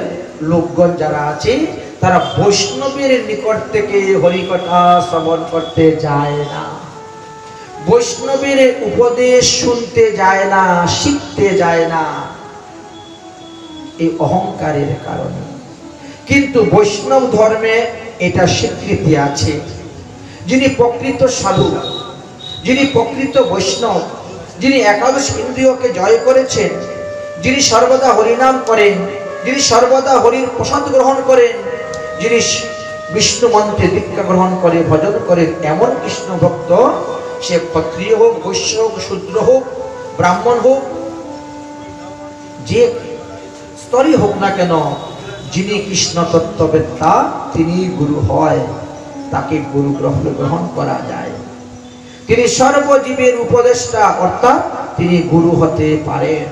লোকগণ যারা আছে তারা বৈষ্ণবের নিকট থেকে হরিকথা শ্রবণ করতে যায় না, বৈষ্ণবের উপদেশ শুনতে যায় না, শিখতে যায় না, এই অহংকারের কারণে। কিন্তু বৈষ্ণব ধর্মে এটা স্বীকৃতি আছে। যিনি প্রকৃত সাধু, যিনি প্রকৃত বৈষ্ণব, যিনি একাদশ ইন্দ্রিয়কে জয় করেছেন, যিনি সর্বদা হরিনাম করেন, যিনি সর্বদা হরির প্রসাদ গ্রহণ করেন, যিনি বিষ্ণু মন্ত্রে দীক্ষা গ্রহণ করে ভজন করেন, এমন কৃষ্ণ ভক্ত, সে ক্ষত্রিয় হোক, বৈশ্য হোক, শূদ্র হোক, ব্রাহ্মণ হোক, যে স্তরই হোক না কেন, যিনি কৃষ্ণ তত্ত্ববেত্তা তিনি গুরু হয়, তাকে গুরু গ্রহণ করা যায়। তিনি সর্বজীবের উপদেষ্টা, অর্থাৎ তিনি গুরু হতে পারেন।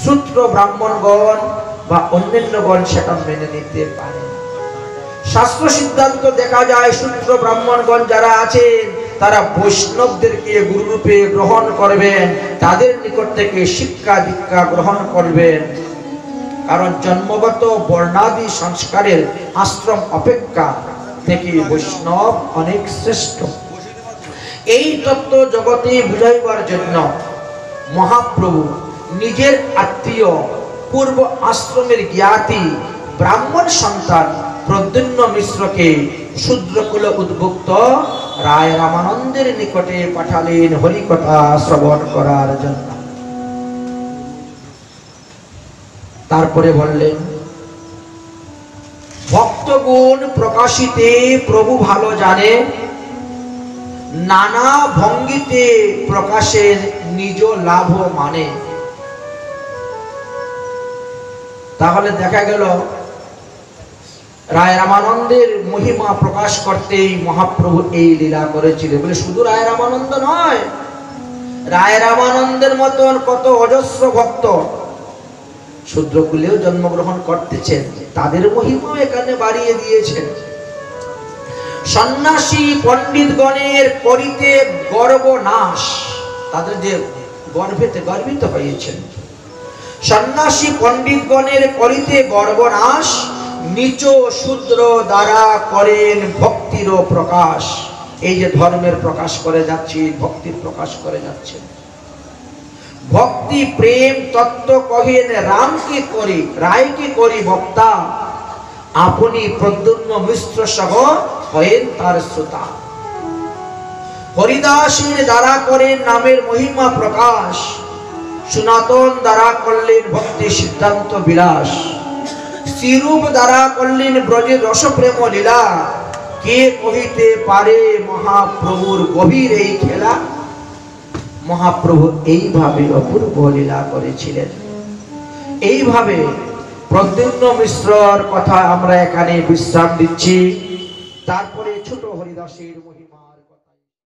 শূদ্র ব্রাহ্মণগণ বা অন্যান্যগণ সেটা মেনে নিতে পারে। শাস্ত্র সিদ্ধান্ত দেখা যায় শূদ্র ব্রাহ্মণগণ যারা আছেন তারা বৈষ্ণবদেরকে গুরুরূপে গ্রহণ করবেন, তাদের নিকট থেকে শিক্ষা দীক্ষা গ্রহণ করবেন, কারণ জন্মগত বর্ণাদি সংস্কারের আশ্রম অপেক্ষা থেকে বৈষ্ণব অনেক শ্রেষ্ঠ। এই তত্ত্ব জগতে বুঝাইবার জন্য মহাপ্রভু নিজের আত্মীয় পূর্ব আশ্রমের জ্ঞাতি ব্রাহ্মণ সন্তান প্রদ্যুম্ন মিশ্রকে শূদ্রকুল উদ্ভুক্ত রায় রামানন্দের নিকটে পাঠালেন হরিকথা শ্রবণ করার জন্য। তারপরে বললেন, ভক্তগুণ প্রকাশিতে প্রভু ভালো জানে, নানা ভঙ্গিতে প্রকাশের নিজ লাভ মানে। তাহলে দেখা গেল রায় রামানন্দের মহিমা প্রকাশ করতেই মহাপ্রভু এই লীলা করেছিলেন। বলে শুধু রায় রামানন্দ নয়, রায় রামানন্দের মতন কত অজস্র ভক্ত শূদ্রকুলেও জন্মগ্রহণ করতেছেন, তাদের মহিমাও এখানে বাড়িয়ে দিয়েছেন। সন্ন্যাসী পণ্ডিতগণের করিতে গর্ব নাশ, তাদের যে গর্ভেতে গর্বিত হয়েছেন, সন্ন্যাসী পণ্ডিতগণের করিতে গর্ব নাশ, নিচ শূদ্র দ্বারা করেন ভক্তির প্রকাশ। এই যে ধর্মের প্রকাশ করে যাচ্ছে, ভক্তির প্রকাশ করে যাচ্ছে, ভক্তি প্রেম তত্ত্ব কহেন রামকে করি, রায়কে করি বক্তা, আপনি প্রদ্যুম্ন মিশ্র সহ হয়েন তার শ্রোতা। হরিদাসের দ্বারা করেন নামের মহিমা প্রকাশ, সনাতন দ্বারা করলেন ভক্তি সিদ্ধান্ত বিলাস, শ্রীরূপ দ্বারা করলেন ব্রজের রসপ্রেম লীলা, কে কহিতে পারে মহাপ্রভুর গভীর এই খেলা। মহাপ্রভু এইভাবে অপূর্ব লীলা করেছিলেন। এইভাবে প্রদ্যুম্ন মিশ্রর কথা আমরা এখানে বিশ্রাম দিচ্ছি। তারপরে ছোট হরিদাসের মহিমা।